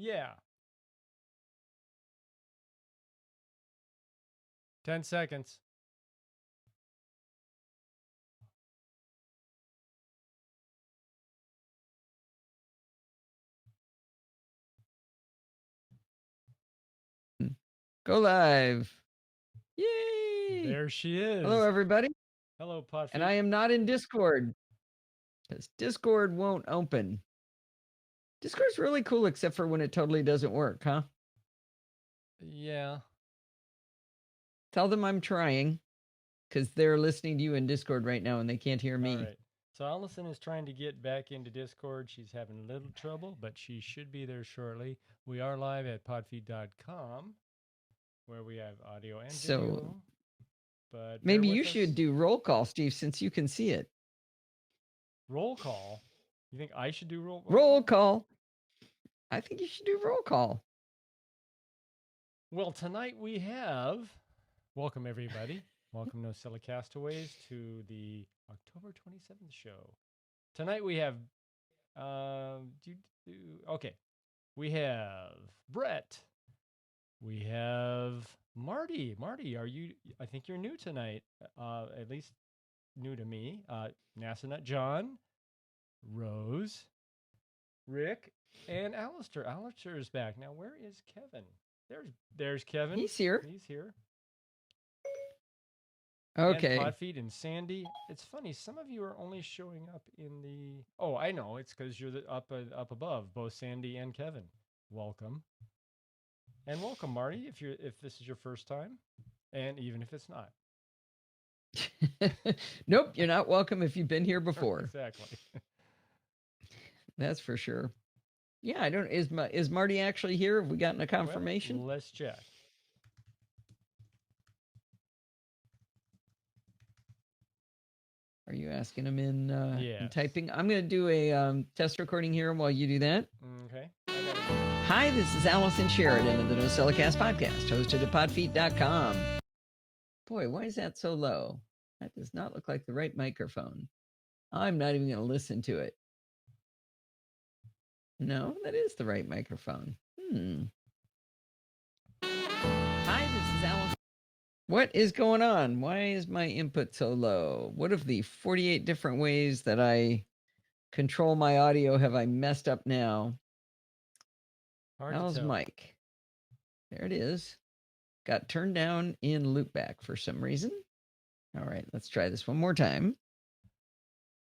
Yeah. 10 seconds. Go live. Yay! There she is. Hello, everybody. Hello, Potfeet. And I am not in Discord because Discord won't open. Discord's really cool, except for when it totally doesn't work, huh? Yeah. Tell them I'm trying because they're listening to you in Discord right now and they can't hear me. All right. So Allison is trying to get back into Discord. She's having a little trouble, but she should be there shortly. We are live at podfeed.com where we have audio and video. But maybe you should do roll call, Steve, since you can see it. Roll call? You think I should do roll call? I think you should do roll call. Well, tonight we have, welcome everybody. Welcome NosillaCastaways to the October 27th show. Tonight we have, okay. We have Brett. We have Marty. Marty, I think you're new tonight, at least new to me. NASA Nut John, Rose, Rick, and Alistair. Alistair is back. Now, where is Kevin? There's Kevin. He's here. He's here. Okay. And Potfeet and Sandy. It's funny. Some of you are only showing up in the. Oh, I know. It's because you're up above. Both Sandy and Kevin. Welcome. And welcome, Marty. If this is your first time, and even if it's not. Nope, you're not welcome if you've been here before. Exactly. That's for sure. Yeah, I don't. Is Marty actually here? Have we gotten a confirmation? Well, let's check. Are you asking him in typing? I'm going to do a test recording here while you do that. Okay. Hi, this is Allison Sheridan of the NosillaCast podcast, hosted at podfeet.com. Boy, why is that so low? That does not look like the right microphone. I'm not even going to listen to it. No, that is the right microphone. Hi, this is Allison. What is going on? Why is my input so low? What of the 48 different ways that I control my audio have I messed up now? How's mic? There it is. Got turned down in loopback for some reason. All right, let's try this one more time.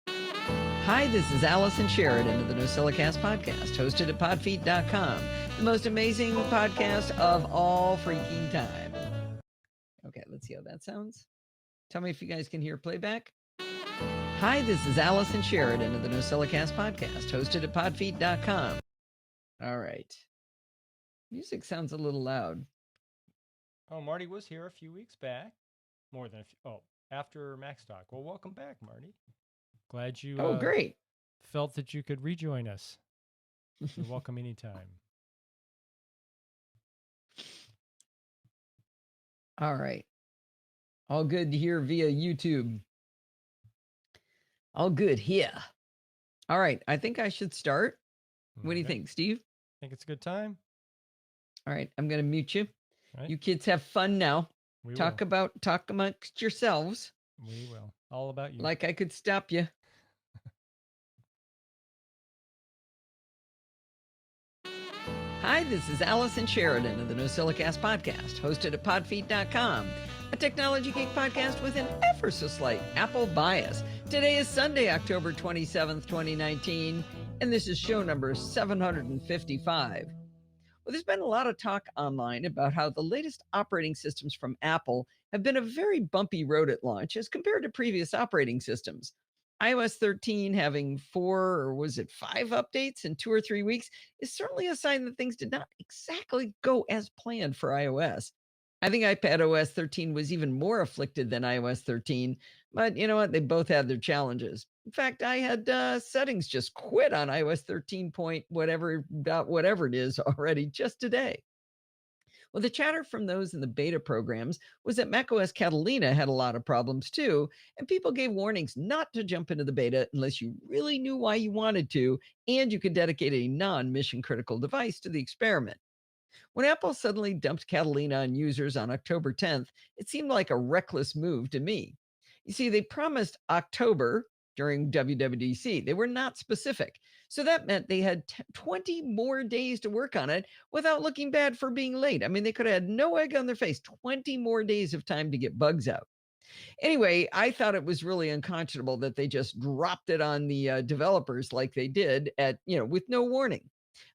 Hi, this is Allison Sheridan of the NosillaCast podcast, hosted at podfeet.com, the most amazing podcast of all freaking time. Okay, let's see how that sounds. Tell me if you guys can hear playback. Hi, this is Allison Sheridan of the NosillaCast podcast, hosted at podfeet.com. All right. Music sounds a little loud. Oh, Marty was here a few weeks back. More than a few. Oh, after Max Talk. Well, welcome back, Marty. Glad you great. Felt that you could rejoin us. You're welcome anytime. All right. All good here via YouTube. All good here. All right. I think I should start. What do you think, Steve? I think it's a good time. All right. I'm going to mute you. Right. You kids have fun now. Talk amongst yourselves. We will. All about you. Like I could stop you. Hi, this is Allison Sheridan of the NosillaCast podcast, hosted at podfeet.com, a technology geek podcast with an ever so slight Apple bias. Today is Sunday, October 27th, 2019, and this is show number 755. Well, there's been a lot of talk online about how the latest operating systems from Apple have been a very bumpy road at launch as compared to previous operating systems. iOS 13 having 4 or was it 5 updates in 2 or 3 weeks is certainly a sign that things did not exactly go as planned for iOS. I think iPadOS 13 was even more afflicted than iOS 13, but you know what? They both had their challenges. In fact, I had settings just quit on iOS 13 point whatever it is already just today. Well, the chatter from those in the beta programs was that macOS Catalina had a lot of problems too, and people gave warnings not to jump into the beta unless you really knew why you wanted to and you could dedicate a non mission critical device to the experiment. When Apple suddenly dumped Catalina on users on October 10th, it seemed like a reckless move to me. You see, they promised October during WWDC. They were not specific. So that meant they had 20 more days to work on it without looking bad for being late. I mean, they could have had no egg on their face, 20 more days of time to get bugs out. Anyway, I thought it was really unconscionable that they just dropped it on the developers like they did with no warning.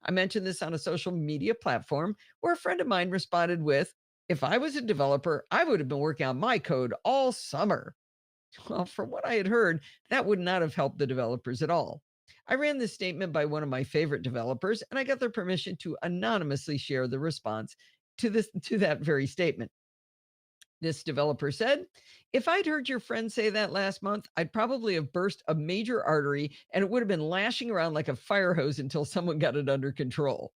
I mentioned this on a social media platform where a friend of mine responded with, "If I was a developer, I would have been working on my code all summer." Well, from what I had heard, that would not have helped the developers at all. I ran this statement by one of my favorite developers, and I got their permission to anonymously share the response to that very statement. This developer said, "If I'd heard your friend say that last month, I'd probably have burst a major artery and it would have been lashing around like a fire hose until someone got it under control.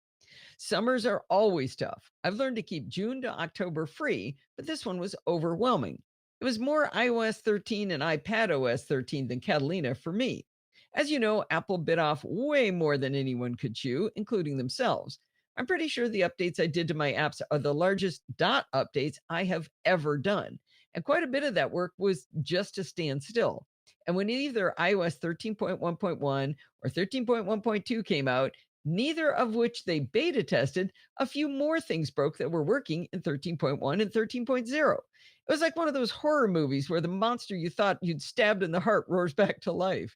Summers are always tough. I've learned to keep June to October free, but this one was overwhelming. It was more iOS 13 and iPad OS 13 than Catalina for me. As you know, Apple bit off way more than anyone could chew, including themselves. I'm pretty sure the updates I did to my apps are the largest dot updates I have ever done. And quite a bit of that work was just to stand still. And when either iOS 13.1.1 or 13.1.2 came out, neither of which they beta tested, a few more things broke that were working in 13.1 and 13.0. It was like one of those horror movies where the monster you thought you'd stabbed in the heart roars back to life.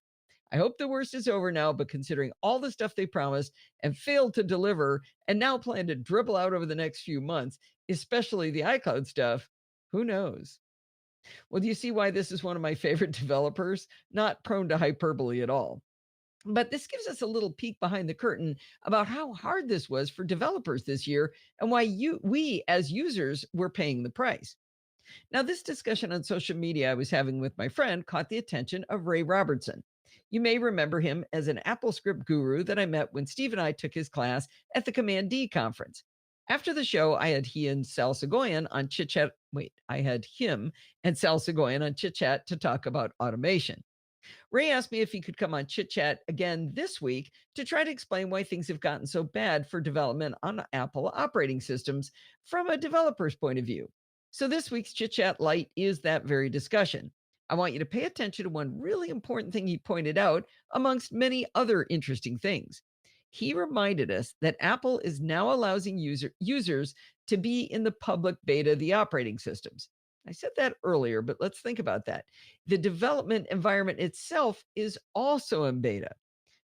I hope the worst is over now, but considering all the stuff they promised and failed to deliver and now plan to dribble out over the next few months, especially the iCloud stuff, who knows? Well, do you see why this is one of my favorite developers? Not prone to hyperbole at all. But this gives us a little peek behind the curtain about how hard this was for developers this year and why we as users were paying the price. Now, this discussion on social media I was having with my friend caught the attention of Ray Robertson. You may remember him as an AppleScript guru that I met when Steve and I took his class at the Command D conference. After the show, I had he and Sal Segoyan on Chit Chat. Wait, I had him and Sal Segoyan on Chit Chat to talk about automation. Ray asked me if he could come on Chit Chat again this week to try to explain why things have gotten so bad for development on Apple operating systems from a developer's point of view. So this week's Chit Chat Lite is that very discussion. I want you to pay attention to one really important thing he pointed out, amongst many other interesting things. He reminded us that Apple is now allowing users to be in the public beta of the operating systems. I said that earlier, but let's think about that. The development environment itself is also in beta.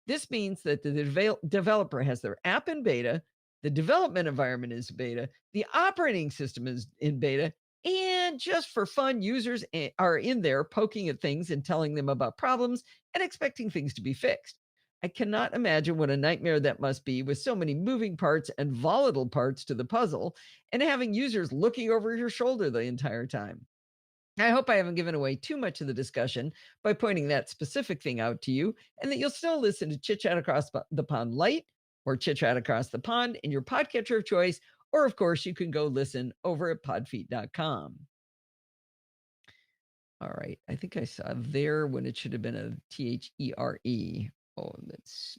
This means that the developer has their app in beta, the development environment is beta, the operating system is in beta, and just for fun, users are in there poking at things and telling them about problems and expecting things to be fixed. I cannot imagine what a nightmare that must be with so many moving parts and volatile parts to the puzzle and having users looking over your shoulder the entire time. I hope I haven't given away too much of the discussion by pointing that specific thing out to you, and that you'll still listen to Chit Chat Across the Pond Light or Chit Chat Across the Pond in your podcatcher of choice, or of course, you can go listen over at podfeet.com. All right, I think I saw there when it should have been a THERE. Oh,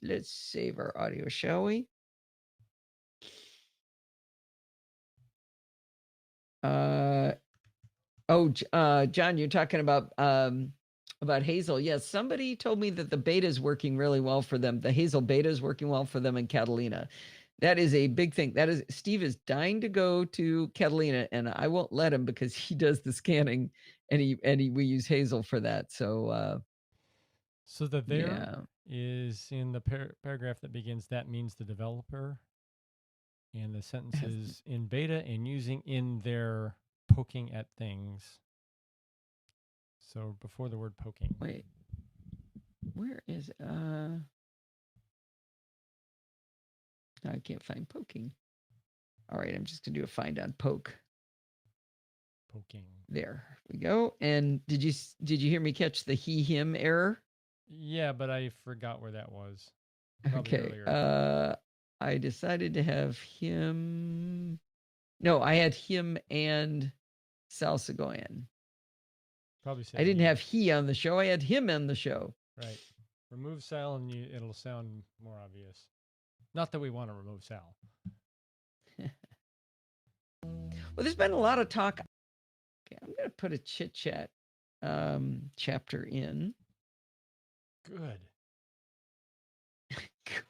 let's save our audio, shall we? John, you're talking about Hazel. Yes, somebody told me that the beta is working really well for them. The Hazel beta is working well for them in Catalina. That is a big thing. That is, Steve is dying to go to Catalina, and I won't let him because he does the scanning, and we use Hazel for that. So So the there is in the paragraph that begins, that means the developer, and the sentence is in beta and using in their poking at things. So before the word poking. Wait, where is I can't find poking. All right, I'm just gonna do a find on poke. Poking. There we go. And did you hear me catch the he him error? Yeah, but I forgot where that was. Okay. Earlier. I decided to have him. No, I had him and Sal Seguin. Probably said I didn't he. have he on the show. I had him on the show. Right. Remove Sal and it'll sound more obvious. Not that we want to remove Sal. Well, there's been a lot of talk. Okay, I'm going to put a chit chat chapter in. Good.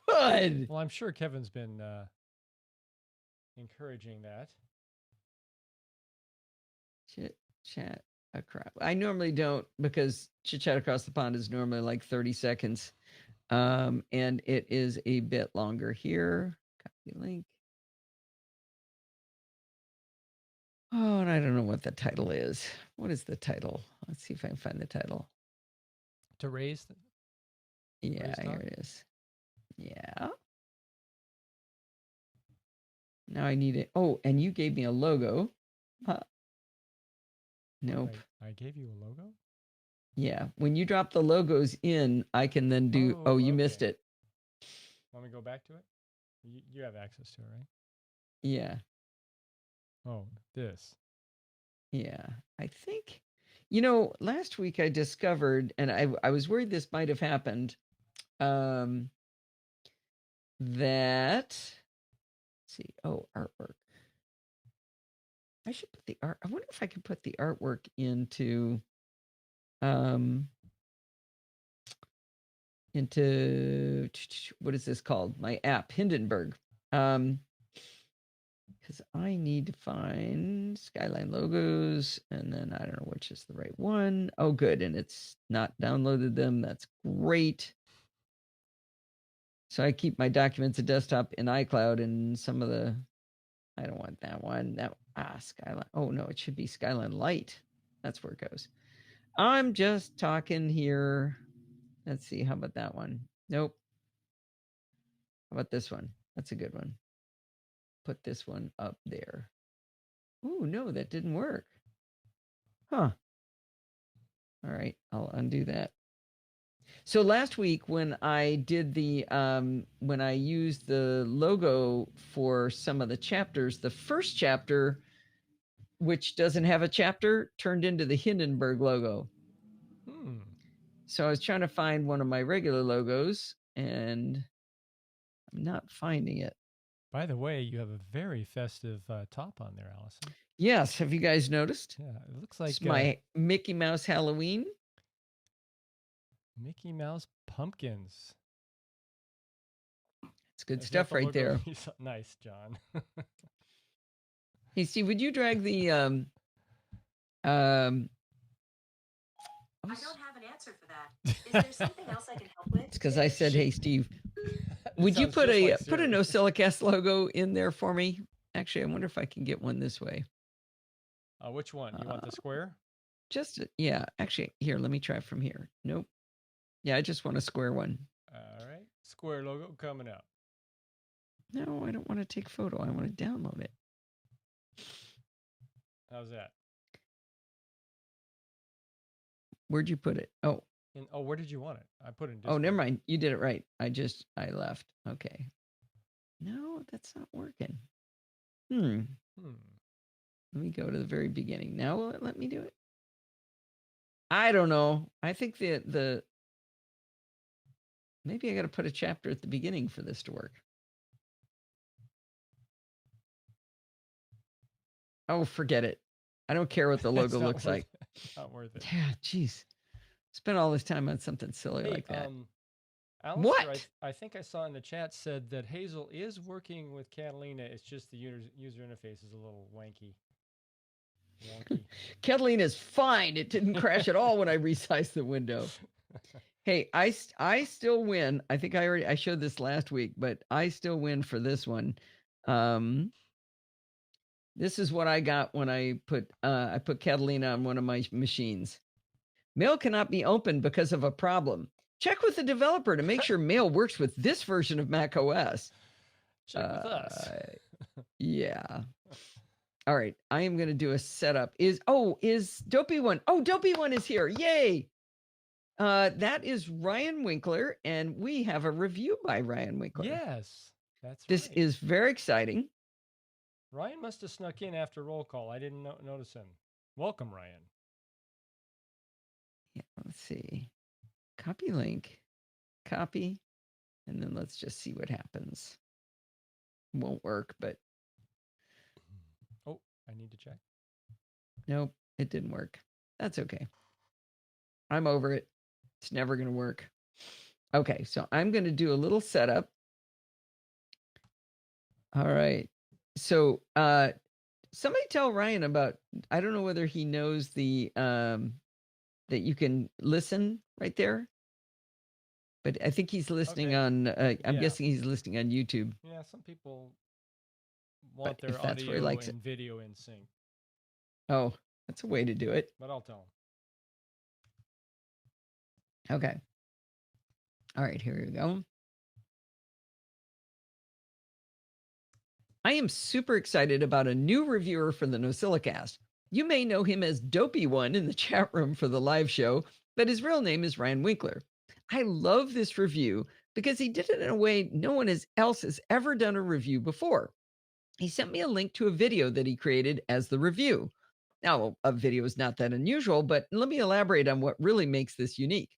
Good. Well, I'm sure Kevin's been encouraging that. Chit chat across. I normally don't, because chit chat across the pond is normally like 30 seconds. And it is a bit longer here. Copy link. Oh, and I don't know what the title is. What is the title? Let's see if I can find the title. To raise. Yeah, raise here it is. Yeah. Now I need it. Oh, and you gave me a logo. Nope. I gave you a logo? Yeah. When you drop the logos in, I can then do. Oh, you missed it. Want me to go back to it? You have access to it, right? Yeah. Oh, this. Yeah. I think, last week I discovered, and I was worried this might have happened, that, let's see, artwork. I should put the art. I wonder if I can put the artwork into what is this called? My app, Hindenburg. Because I need to find Skyline logos, and then I don't know which is the right one. Oh, good, and it's not downloaded them. That's great. So I keep my documents at desktop in iCloud, and some of the, I don't want that one. Skyline. Oh no, it should be Skyline Light. That's where it goes. I'm just talking here. Let's see. How about that one? Nope. How about this one? That's a good one. Put this one up there. Oh, no, that didn't work. Huh. All right, I'll undo that. So last week when I did when I used the logo for some of the chapters, the first chapter, which doesn't have a chapter, turned into the Hindenburg logo. So I was trying to find one of my regular logos, and I'm not finding it. By the way, you have a very festive top on there, Allison. Yes. Have you guys noticed? Yeah, it looks like it's my Mickey Mouse Halloween. Mickey Mouse pumpkins. It's good stuff right there. Nice, John. Hey, Steve, would you drag the I don't have an answer for that. Is there something else I can help with? It's because I said, "Hey, Steve, would you put a NosillaCast logo in there for me?" Actually, I wonder if I can get one this way. Which one? You want the square? Yeah. Actually, here, let me try from here. Nope. Yeah, I just want a square one. All right, square logo coming up. No, I don't want to take photo. I want to download it. How's that? Where'd you put it? Oh. Where did you want it? I put it in Discord. Oh, never mind. You did it right. I left. Okay. No, that's not working. Let me go to the very beginning. Now will it let me do it? I don't know. I think the maybe I got to put a chapter at the beginning for this to work. Oh, forget it. I don't care what the logo looks like. Not worth it. Yeah, geez. Spend all this time on something silly like that. Alistair, what? I think I saw in the chat said that Hazel is working with Catalina. It's just the user interface is a little wonky. Catalina is fine. It didn't crash at all when I resized the window. Hey, I still win. I think I showed this last week, but I still win for this one. This is what I got when I put Catalina on one of my machines. Mail cannot be opened because of a problem. Check with the developer to make sure Mail works with this version of Mac OS. Check with us. Yeah. All right. I am going to do a setup. Is Dopey One? Oh, Dopey One is here. Yay. That is Ryan Winkler, and we have a review by Ryan Winkler. Yes, that's This is very exciting. Ryan must have snuck in after roll call. I didn't notice him. Welcome, Ryan. Yeah, let's see. Copy link, copy, and then let's just see what happens. Won't work, but Oh, I need to check. nope, it didn't work. That's okay. I'm over it. It's never going to work. Okay, so I'm going to do a little setup. All right. So, somebody tell Ryan about, I don't know whether he knows the that you can listen right there, but I think he's listening Okay. on I'm Yeah. guessing he's listening on YouTube. Yeah, some people But want their if that's where he audio likes it. and video in sync, Oh, that's a way to do it. but I'll tell Okay. All right, here we go. I am super excited about a new reviewer for the NosillaCast. You may know him as Dopey One in the chat room for the live show, but his real name is Ryan Winkler. I love this review because he did it in a way no one else has ever done a review before. He sent me a link to a video that he created as the review. Now, a video is not that unusual, but let me elaborate on what really makes this unique.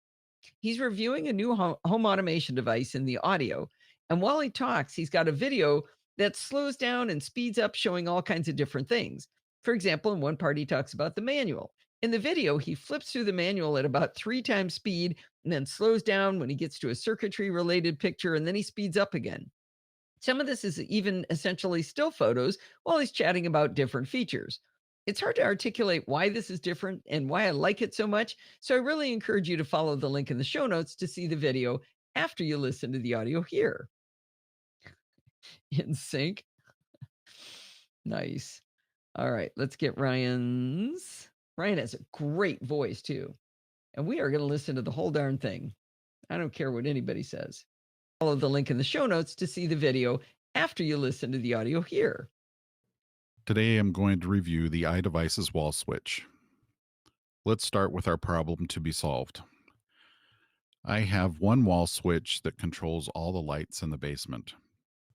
He's reviewing a new home automation device in the audio. And while he talks, he's got a video that slows down and speeds up, showing all kinds of different things. For example, in one part, he talks about the manual. In the video, he flips through the manual at about 3 times speed and then slows down when he gets to a circuitry related picture, and then he speeds up again. Some of this is even essentially still photos while he's chatting about different features. It's hard to articulate why this is different and why I like it so much, so I really encourage you to follow the link in the show notes to see the video after you listen to the audio here. In sync. Nice. All right, let's get Ryan's. Ryan has a great voice too. And we are going to listen to the whole darn thing. I don't care what anybody says. Follow the link in the show notes to see the video after you listen to the audio here. Today I'm going to review the iDevices wall switch. Let's start with our problem to be solved. I have one wall switch that controls all the lights in the basement,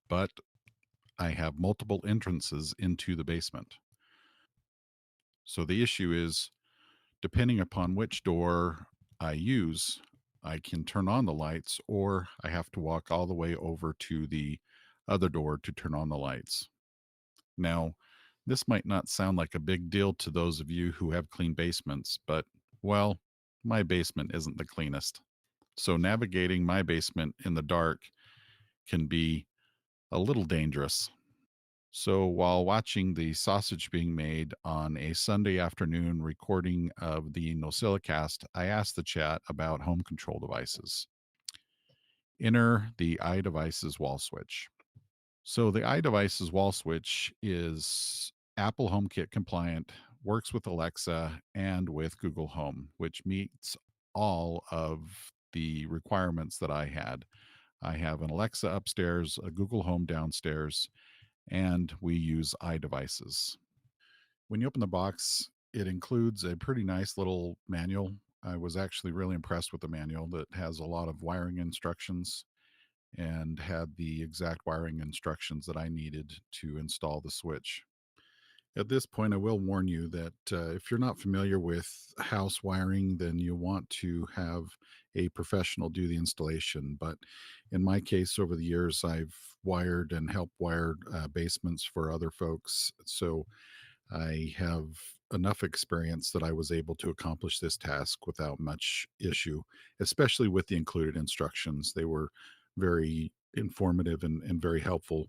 but I have multiple entrances into the basement. So the issue is, depending upon which door I use, I can turn on the lights, or I have to walk all the way over to the other door to turn on the lights. Now, this might not sound like a big deal to those of you who have clean basements, but, well, my basement isn't the cleanest. So navigating my basement in the dark can be a little dangerous. So while watching the sausage being made on a Sunday afternoon recording of the NosillaCast, I asked the chat about home control devices. Enter the iDevices wall switch. So the iDevices wall switch is Apple HomeKit compliant, works with Alexa and with Google Home, which meets all of the requirements that I had. I have an Alexa upstairs, a Google Home downstairs, and we use iDevices. When you open the box, it includes a pretty nice little manual. I was actually really impressed with the manual that has a lot of wiring instructions and had the exact wiring instructions that I needed to install the switch. At this point, I will warn you that if you're not familiar with house wiring, then you want to have a professional do the installation. But in my case, over the years, I've wired and helped wire basements for other folks. So I have enough experience that I was able to accomplish this task without much issue, especially with the included instructions. They were very informative and very helpful.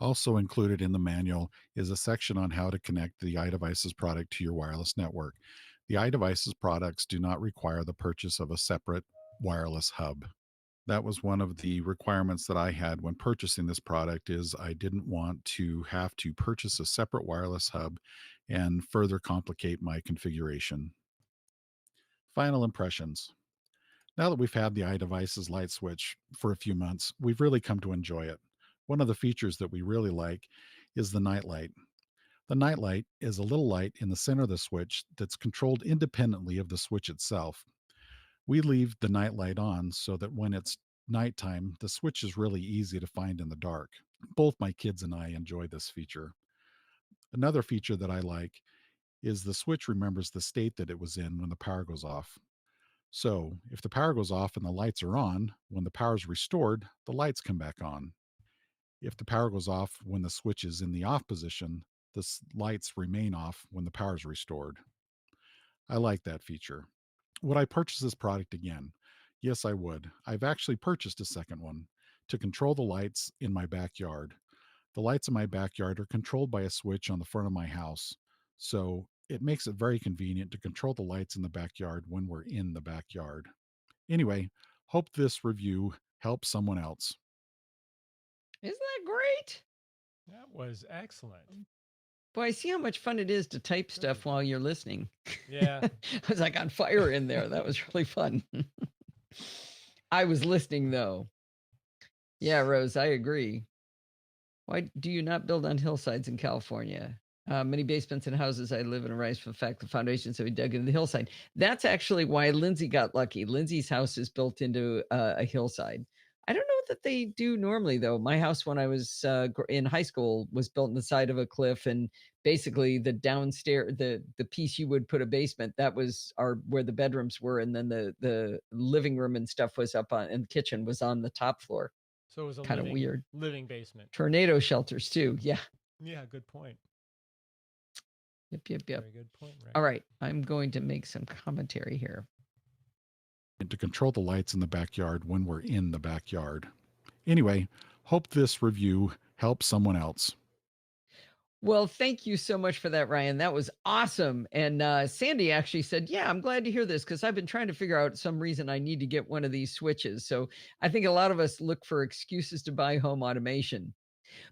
Also included in the manual is a section on how to connect the iDevices product to your wireless network. The iDevices products do not require the purchase of a separate wireless hub. That was one of the requirements that I had when purchasing this product is I didn't want to have to purchase a separate wireless hub and further complicate my configuration. Final impressions. Now that we've had the iDevices light switch for a few months, we've really come to enjoy it. One of the features that we really like is the night light. The night light is a little light in the center of the switch that's controlled independently of the switch itself. We leave the night light on so that when it's nighttime, the switch is really easy to find in the dark. Both my kids and I enjoy this feature. Another feature that I like is the switch remembers the state that it was in when the power goes off. So, if the power goes off and the lights are on, when the power is restored, the lights come back on. If the power goes off when the switch is in the off position, the lights remain off when the power is restored. I like that feature. Would I purchase this product again? Yes, I would. I've actually purchased a second one to control the lights in my backyard. The lights in my backyard are controlled by a switch on the front of my house. So it makes it very convenient to control the lights in the backyard when we're in the backyard. Anyway, hope this review helps someone else. Isn't that great? That was excellent. Boy, I see how much fun it is to type stuff while you're listening. Yeah. I was like on fire in there. That was really fun. I was listening though. Yeah, Rose, I agree. Why do you not build on hillsides in California? Many basements and houses I live in arise from the fact the foundations have been dug into the hillside. That's actually why Lindsay got lucky. Lindsay's house is built into a hillside. I don't know that they do normally, though. My house, when I was in high school, was built on the side of a cliff, and basically the downstairs, the piece you would put a basement, that was where the bedrooms were, and then the living room and stuff was up on, and the kitchen was on the top floor. So it was a kind of weird living basement. Tornado shelters too. Yeah. Yeah, good point. Yep. Very good point, right? All right. I'm going to make some commentary here. And to control the lights in the backyard when we're in the backyard. Anyway, hope this review helps someone else. Well, thank you so much for that, Ryan. That was awesome. And Sandy actually said, yeah, I'm glad to hear this because I've been trying to figure out some reason I need to get one of these switches. So I think a lot of us look for excuses to buy home automation.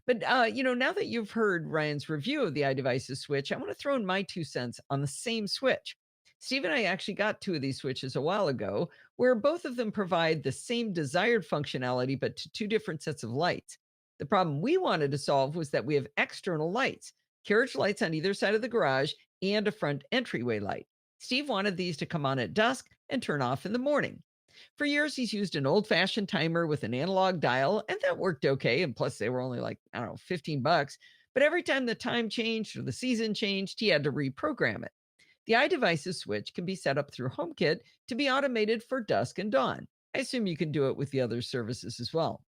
But, now that you've heard Ryan's review of the iDevices switch, I want to throw in my 2 cents on the same switch. Steve and I actually got 2 of these switches a while ago, where both of them provide the same desired functionality, but to 2 different sets of lights. The problem we wanted to solve was that we have external lights, carriage lights on either side of the garage, and a front entryway light. Steve wanted these to come on at dusk and turn off in the morning. For years, he's used an old-fashioned timer with an analog dial, and that worked okay. And plus, they were only like, I don't know, $15. But every time the time changed or the season changed, he had to reprogram it. The iDevices switch can be set up through HomeKit to be automated for dusk and dawn. I assume you can do it with the other services as well.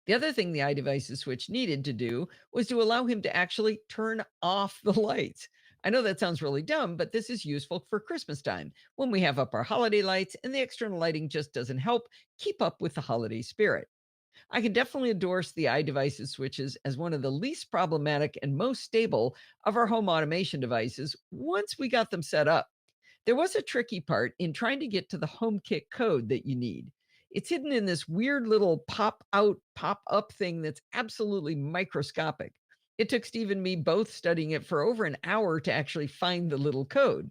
The other thing the iDevices switch needed to do was to allow him to actually turn off the lights. I know that sounds really dumb, but this is useful for Christmas time when we have up our holiday lights and the external lighting just doesn't help keep up with the holiday spirit. I can definitely endorse the iDevices switches as one of the least problematic and most stable of our home automation devices once we got them set up. There was a tricky part in trying to get to the HomeKit code that you need. It's hidden in this weird little pop out, pop up thing that's absolutely microscopic. It took Steve and me both studying it for over an hour to actually find the little code.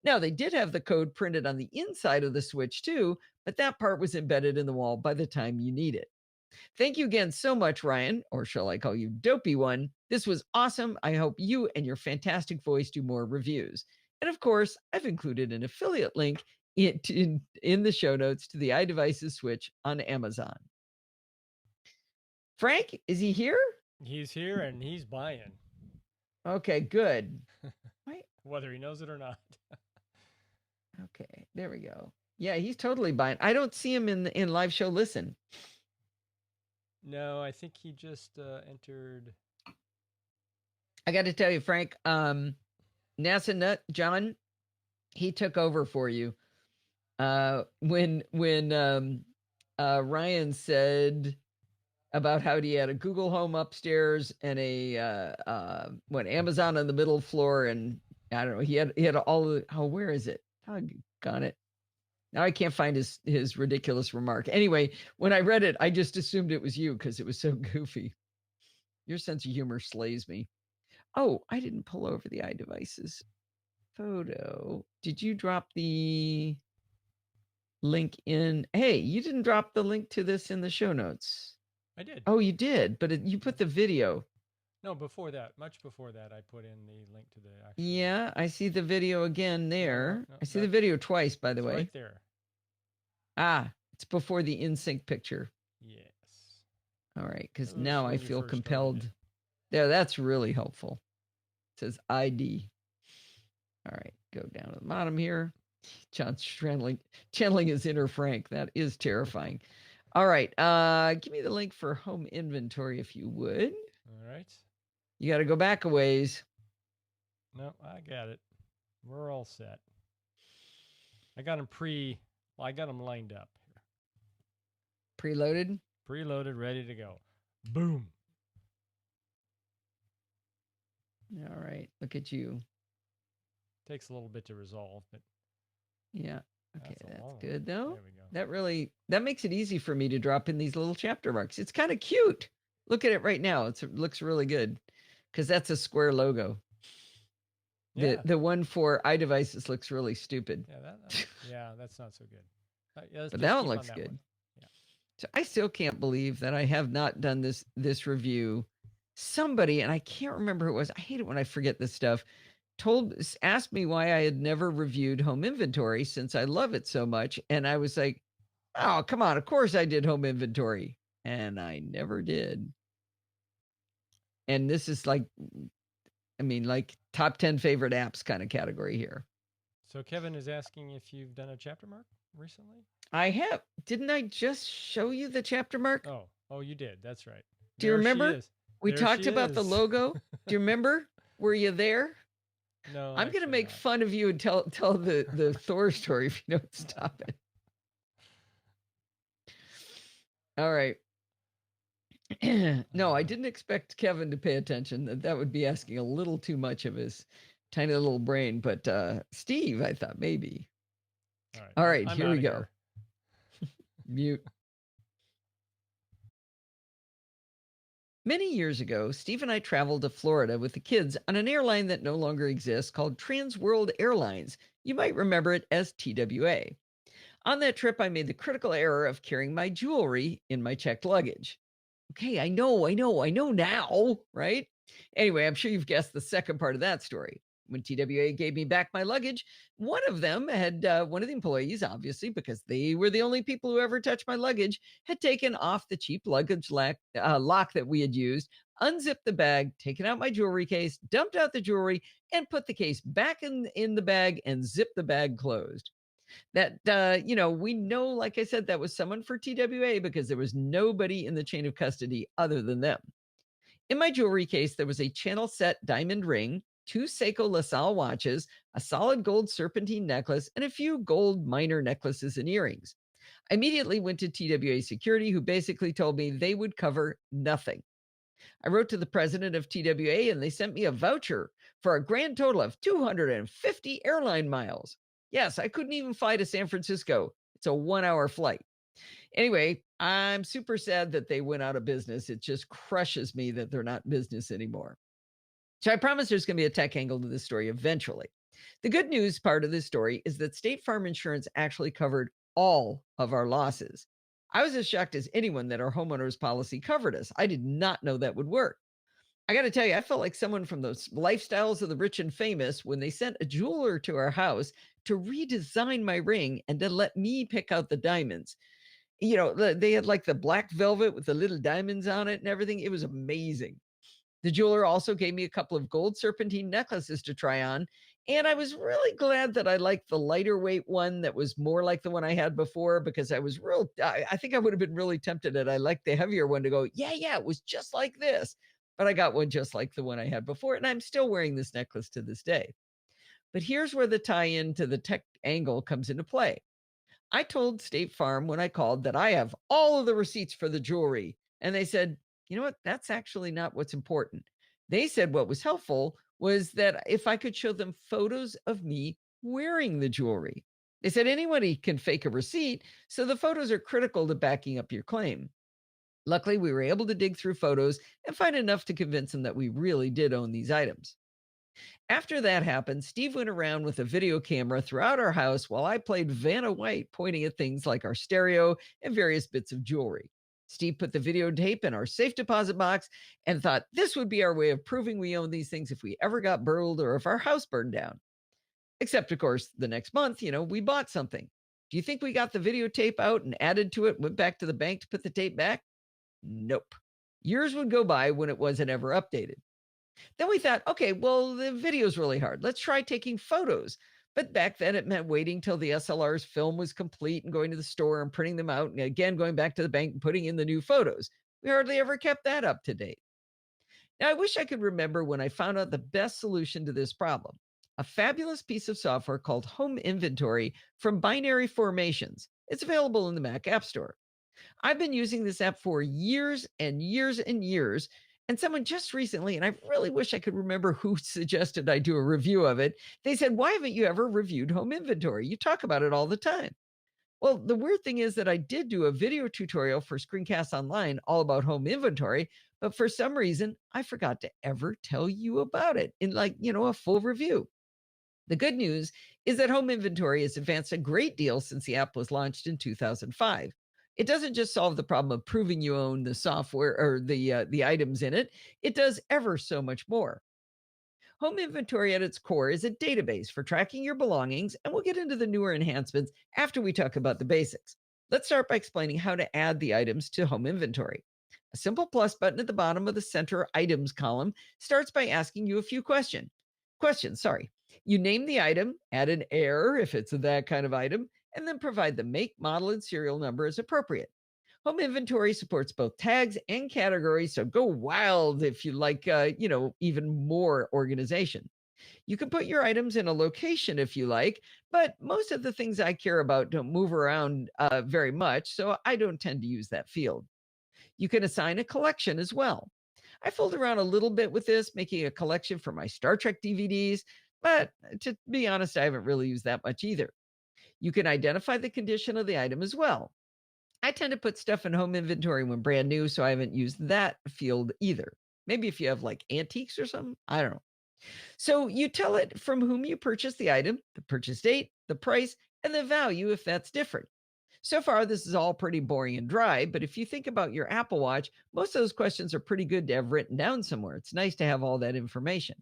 Now, they did have the code printed on the inside of the switch too, but that part was embedded in the wall by the time you need it. Thank you again so much, Ryan, or shall I call you Dopey One? This was awesome. I hope you and your fantastic voice do more reviews. And of course, I've included an affiliate link in the show notes to the iDevices switch on Amazon. Frank, is he here? He's here and he's buying. Okay, good. Whether he knows it or not. Okay, there we go. Yeah, he's totally buying. I don't see him in live show listen. No, I think he just entered. I got to tell you, Frank, NASA Nut John, he took over for you. When Ryan said about how he had a Google Home upstairs and a Amazon on the middle floor, and I don't know, he had all the, where is it? Oh, got it. Now I can't find his ridiculous remark. Anyway, when I read it, I just assumed it was you because it was so goofy. Your sense of humor slays me. Oh, I didn't pull over the iDevices photo. Did you drop the link in? Hey, you didn't drop the link to this in the show notes. I did. Oh, you did, but you put the video. No, before that, much before that, I put in the link to the actual. Yeah, I see the video again there. No, I see the video twice, by the way. Right there. Ah, it's before the in-sync picture. Yes. All right, because now I feel first compelled. Yeah, that's really helpful. says ID. All right, go down to the bottom here. John's channeling his inner Frank. That is terrifying. All right, give me the link for home inventory if you would. All right. You got to go back a ways. No, I got it. We're all set. I got them I got them lined up here. Preloaded? Preloaded, ready to go. Boom. All right, look at you. Takes a little bit to resolve, but yeah. Okay, that's good one. though. There we go. That makes it easy for me to drop in these little chapter marks. It's kind of cute. Look at it right now. It looks really good because that's a square logo. Yeah. The one for iDevices looks really stupid. Yeah, that's not so good. Yeah, but that one looks good. Yeah. So I still can't believe that I have not done this review. Somebody, and I can't remember who it was. I hate it when I forget this stuff. Asked me why I had never reviewed home inventory since I love it so much. And I was like, oh, come on. Of course I did home inventory. And I never did. And this is like top 10 favorite apps kind of category here. So Kevin is asking if you've done a chapter mark recently? I have. Didn't I just show you the chapter mark? Oh, you did. That's right. Do you remember? We talked about the logo. Do you remember? Were you there? No. I'm going to make fun of you and tell the Thor story if you don't stop it. All right. No, I didn't expect Kevin to pay attention. That would be asking a little too much of his tiny little brain. But Steve, I thought maybe. All right, here we go. Mute. Many years ago, Steve and I traveled to Florida with the kids on an airline that no longer exists called Trans World Airlines. You might remember it as TWA. On that trip, I made the critical error of carrying my jewelry in my checked luggage. Okay, I know now, right? Anyway, I'm sure you've guessed the second part of that story. When TWA gave me back my luggage, one of them had, one of the employees, obviously, because they were the only people who ever touched my luggage, had taken off the cheap luggage lock that we had used, unzipped the bag, taken out my jewelry case, dumped out the jewelry, and put the case back in the bag and zipped the bag closed. That, we know, like I said, that was someone for TWA because there was nobody in the chain of custody other than them. In my jewelry case, there was a channel set diamond ring, 2 Seiko LaSalle watches, a solid gold serpentine necklace, and a few gold minor necklaces and earrings. I immediately went to TWA security, who basically told me they would cover nothing. I wrote to the president of TWA, and they sent me a voucher for a grand total of 250 airline miles. Yes, I couldn't even fly to San Francisco. It's a 1-hour flight. Anyway, I'm super sad that they went out of business. It just crushes me that they're not in business anymore. So I promise there's going to be a tech angle to this story eventually. The good news part of this story is that State Farm Insurance actually covered all of our losses. I was as shocked as anyone that our homeowner's policy covered us. I did not know that would work. I got to tell you, I felt like someone from those Lifestyles of the Rich and Famous when they sent a jeweler to our house to redesign my ring and to let me pick out the diamonds. They had like the black velvet with the little diamonds on it and everything. It was amazing. The jeweler also gave me a couple of gold serpentine necklaces to try on. And I was really glad that I liked the lighter weight one that was more like the one I had before, because I think I would have been really tempted and I liked the heavier one to go, yeah, it was just like this. But I got one just like the one I had before. And I'm still wearing this necklace to this day. But here's where the tie-in to the tech angle comes into play. I told State Farm when I called that I have all of the receipts for the jewelry. And they said, you know what? That's actually not what's important. They said what was helpful was that if I could show them photos of me wearing the jewelry. They said anybody can fake a receipt, so the photos are critical to backing up your claim. Luckily, we were able to dig through photos and find enough to convince them that we really did own these items. After that happened, Steve went around with a video camera throughout our house while I played Vanna White, pointing at things like our stereo and various bits of jewelry. Steve put the videotape in our safe deposit box and thought this would be our way of proving we own these things if we ever got burgled or if our house burned down. Except, of course, the next month, we bought something. Do you think we got the videotape out and added to it, went back to the bank to put the tape back? Nope. Years would go by when it wasn't ever updated. Then we thought, okay, well, the video's really hard. Let's try taking photos. But back then it meant waiting till the SLR's film was complete and going to the store and printing them out. And again, going back to the bank and putting in the new photos. We hardly ever kept that up to date. Now, I wish I could remember when I found out the best solution to this problem, a fabulous piece of software called Home Inventory from Binary Formations. It's available in the Mac App Store. I've been using this app for years and years and years. And someone just recently, and I really wish I could remember who suggested I do a review of it. They said, "Why haven't you ever reviewed Home Inventory? You talk about it all the time." Well, the weird thing is that I did do a video tutorial for Screencast Online all about home inventory, but for some reason, I forgot to ever tell you about it in a full review. The good news is that home inventory has advanced a great deal since the app was launched in 2005. It doesn't just solve the problem of proving you own the software or the items in it. It does ever so much more. Home inventory at its core is a database for tracking your belongings, and we'll get into the newer enhancements after we talk about the basics. Let's start by explaining how to add the items to home inventory. A simple plus button at the bottom of the center items column starts by asking you a few questions. You name the item, add an error if it's that kind of item, and then provide the make, model, and serial number as appropriate. Home inventory supports both tags and categories, so go wild if you like, even more organization. You can put your items in a location if you like, but most of the things I care about don't move around very much, so I don't tend to use that field. You can assign a collection as well. I fooled around a little bit with this, making a collection for my Star Trek DVDs, but to be honest, I haven't really used that much either. You can identify the condition of the item as well. I tend to put stuff in home inventory when brand new, so I haven't used that field either. Maybe if you have like antiques or something, I don't know. So you tell it from whom you purchased the item, the purchase date, the price, and the value if that's different. So far, this is all pretty boring and dry, but if you think about your Apple Watch, most of those questions are pretty good to have written down somewhere. It's nice to have all that information.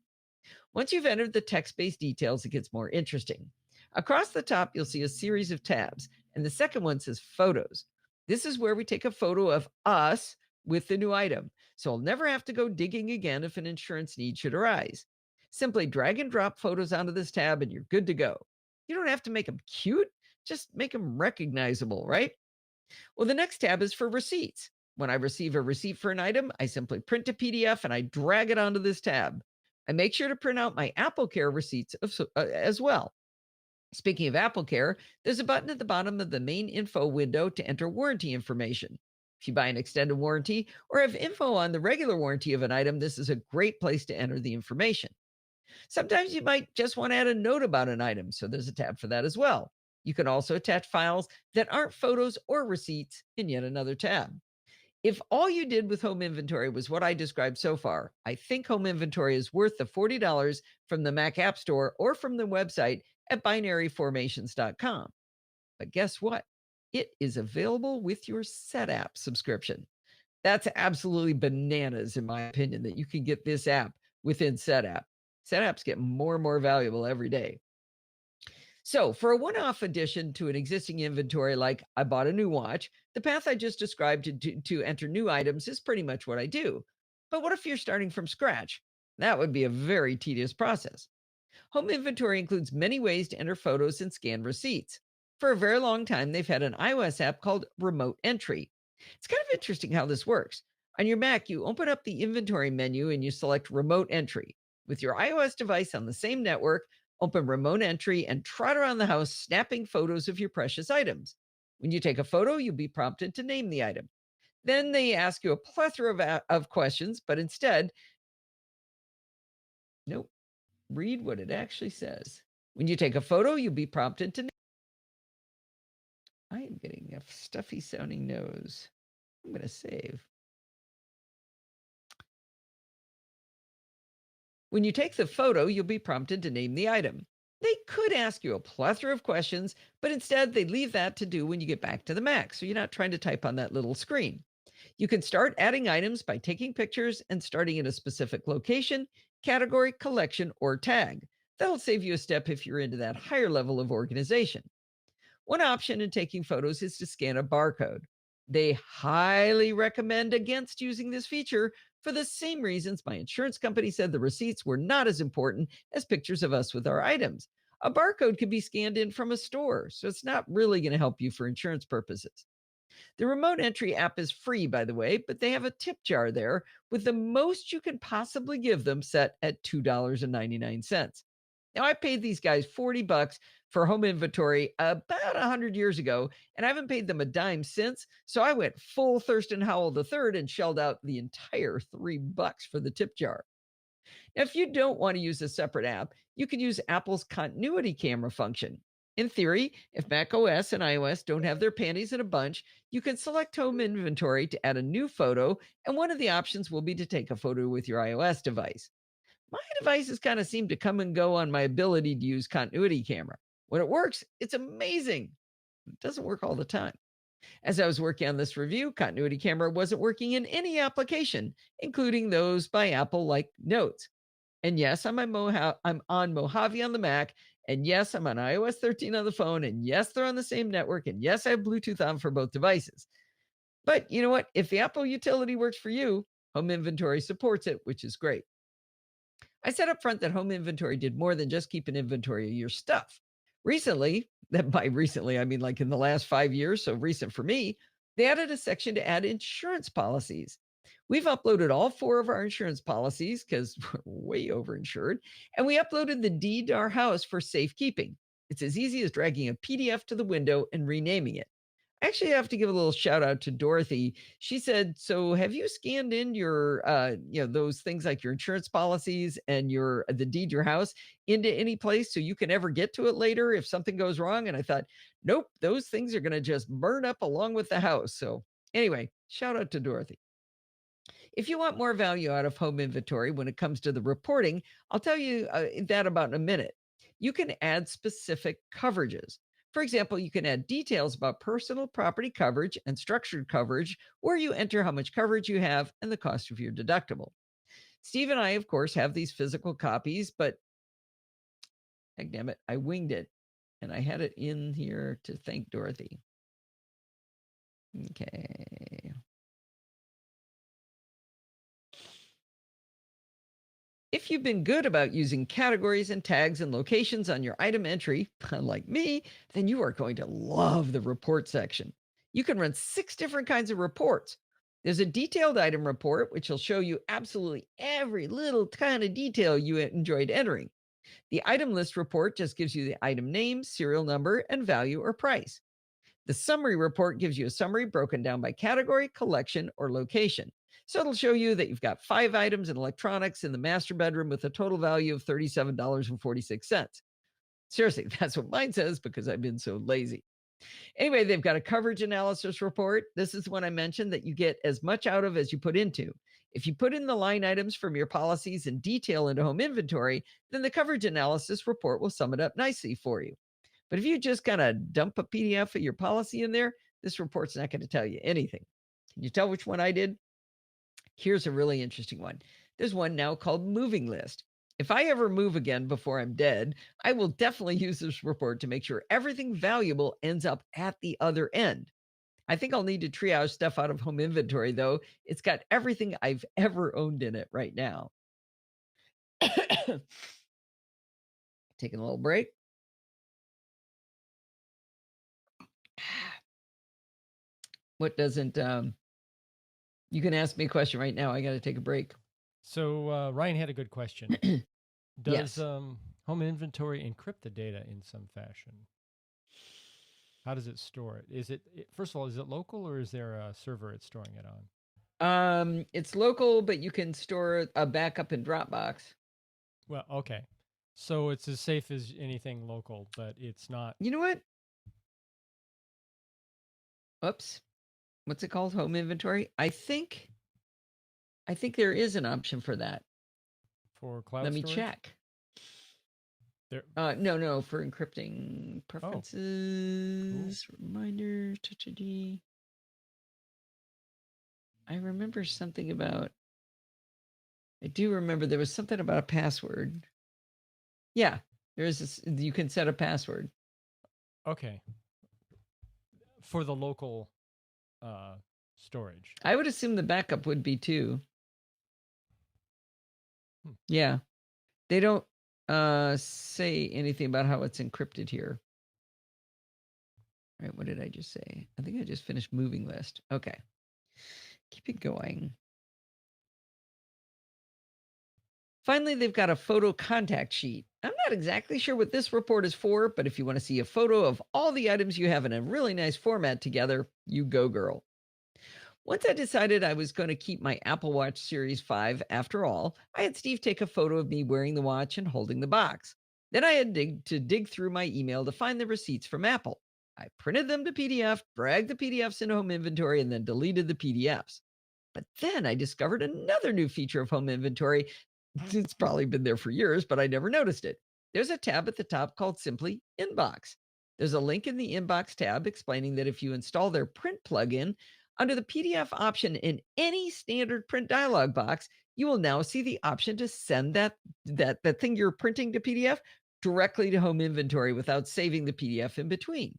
Once you've entered the text-based details, it gets more interesting. Across the top, you'll see a series of tabs, and the second one says Photos. This is where we take a photo of us with the new item, so I'll never have to go digging again if an insurance need should arise. Simply drag and drop photos onto this tab and you're good to go. You don't have to make them cute, just make them recognizable, right? Well, the next tab is for receipts. When I receive a receipt for an item, I simply print a PDF and I drag it onto this tab. I make sure to print out my Apple Care receipts as well. Speaking of Apple Care, there's a button at the bottom of the main info window to enter warranty information. If you buy an extended warranty or have info on the regular warranty of an item, this is a great place to enter the information. Sometimes you might just want to add a note about an item, so there's a tab for that as well. You can also attach files that aren't photos or receipts in yet another tab. If all you did with home inventory was what I described so far, I think home inventory is worth the $40 from the Mac App Store or from the website at binaryformations.com. But guess what? It is available with your SetApp subscription. That's absolutely bananas, in my opinion, that you can get this app within SetApp. SetApps get more and more valuable every day. So, for a one off addition to an existing inventory, like I bought a new watch, the path I just described to enter new items is pretty much what I do. But what if you're starting from scratch? That would be a very tedious process. Home inventory includes many ways to enter photos and scan receipts. For a very long time, they've had an iOS app called Remote Entry. It's kind of interesting how this works. On your Mac, you open up the inventory menu and you select Remote Entry. With your iOS device on the same network, open Remote Entry and trot around the house snapping photos of your precious items. When you take a photo, you'll be prompted to name the item. Then they ask you a plethora of questions, but instead, nope, read what it actually says. When you take a photo, you'll be prompted to. I am getting a stuffy sounding nose. I'm going to save. When you take the photo, you'll be prompted to name the item. They could ask you a plethora of questions, but instead they leave that to do when you get back to the Mac, so you're not trying to type on that little screen. You can start adding items by taking pictures and starting in a specific location, category, collection, or tag. That'll save you a step if you're into that higher level of organization. One option in taking photos is to scan a barcode. They highly recommend against using this feature For the same reasons, my insurance company said the receipts were not as important as pictures of us with our items. A barcode can be scanned in from a store, so it's not really going to help you for insurance purposes. The remote entry app is free, by the way, but they have a tip jar there with the most you can possibly give them set at $2.99. Now, I paid these guys $40 for home inventory about 100 years ago, and I haven't paid them a dime since. So I went full Thurston Howell III and shelled out the entire $3 for the tip jar. Now, if you don't want to use a separate app, you can use Apple's continuity camera function. In theory, if Mac OS and iOS don't have their panties in a bunch, you can select home inventory to add a new photo, and one of the options will be to take a photo with your iOS device. My devices kind of seem to come and go on my ability to use continuity camera. When it works, it's amazing. It doesn't work all the time. As I was working on this review, continuity camera wasn't working in any application, including those by Apple like Notes. And yes, I'm on Mojave on the Mac. And yes, I'm on iOS 13 on the phone. And yes, they're on the same network. And yes, I have Bluetooth on for both devices. But you know what? If the Apple utility works for you, home inventory supports it, which is great. I said up front that home inventory did more than just keep an inventory of your stuff. Recently, that by recently, I mean like in the last 5 years, so recent for me, they added a section to add insurance policies. We've uploaded all 4 of our insurance policies because we're way overinsured, and we uploaded the deed to our house for safekeeping. It's as easy as dragging a PDF to the window and renaming it. I actually have to give a little shout out to Dorothy. She said, "So have you scanned in your those things like your insurance policies and your the deed to your house into any place so you can ever get to it later if something goes wrong?" And I thought, "Nope, those things are going to just burn up along with the house." So, anyway, shout out to Dorothy. If you want more value out of home inventory when it comes to the reporting, I'll tell you that about in a minute. You can add specific coverages. For example, you can add details about personal property coverage and structured coverage, where you enter how much coverage you have and the cost of your deductible. Steve and I, of course, have these physical copies, but heck damn it, I winged it. And I had it in here to thank Dorothy. Okay. If you've been good about using categories and tags and locations on your item entry, unlike me, then you are going to love the report section. You can run 6 different kinds of reports. There's a detailed item report, which will show you absolutely every little kind of detail you enjoyed entering. The item list report just gives you the item name, serial number, and value or price. The summary report gives you a summary broken down by category, collection, or location. So it'll show you that you've got 5 items in electronics in the master bedroom with a total value of $37.46. Seriously, that's what mine says because I've been so lazy. Anyway, they've got a coverage analysis report. This is one I mentioned that you get as much out of as you put into. If you put in the line items from your policies in detail into home inventory, then the coverage analysis report will sum it up nicely for you. But if you just kind of dump a PDF of your policy in there, this report's not going to tell you anything. Can you tell which one I did? Here's a really interesting one. There's one now called Moving List. If I ever move again before I'm dead, I will definitely use this report to make sure everything valuable ends up at the other end. I think I'll need to triage stuff out of home inventory, though. It's got everything I've ever owned in it right now. Taking a little break. What doesn't you can ask me a question right now. I got to take a break. So Ryan had a good question. Yes. Does home inventory encrypt the data in some fashion? How does it store it? First of all, is it local or is there a server it's storing it on? It's local, but you can store a backup in Dropbox. Well, okay. So it's as safe as anything local, but it's not. You know what? Oops. What's it called? Home inventory? I think there is an option for that. For cloud Let me storage? check. There. No, for encrypting preferences, reminder, touch ID. I remember something about, I do remember there was something about a password. Yeah, there is this, you can set a password. Okay. For the local storage. I would assume the backup would be too. Yeah. They don't say anything about how it's encrypted here. All right, what did I just say? I think I just finished moving list. Okay. Keep it going. Finally, they've got a photo contact sheet. I'm not exactly sure what this report is for, but if you want to see a photo of all the items you have in a really nice format together, you go, girl. Once I decided I was going to keep my Apple Watch Series 5 after all, I had Steve take a photo of me wearing the watch and holding the box. Then I had to dig through my email to find the receipts from Apple. I printed them to PDF, dragged the PDFs into home inventory, and then deleted the PDFs. But then I discovered another new feature of home inventory. It's probably been there for years, but I never noticed it. There's a tab at the top called simply Inbox. There's a link in the Inbox tab explaining that if you install their print plugin, under the PDF option in any standard print dialog box, you will now see the option to send that thing you're printing to PDF directly to home inventory without saving the PDF in between.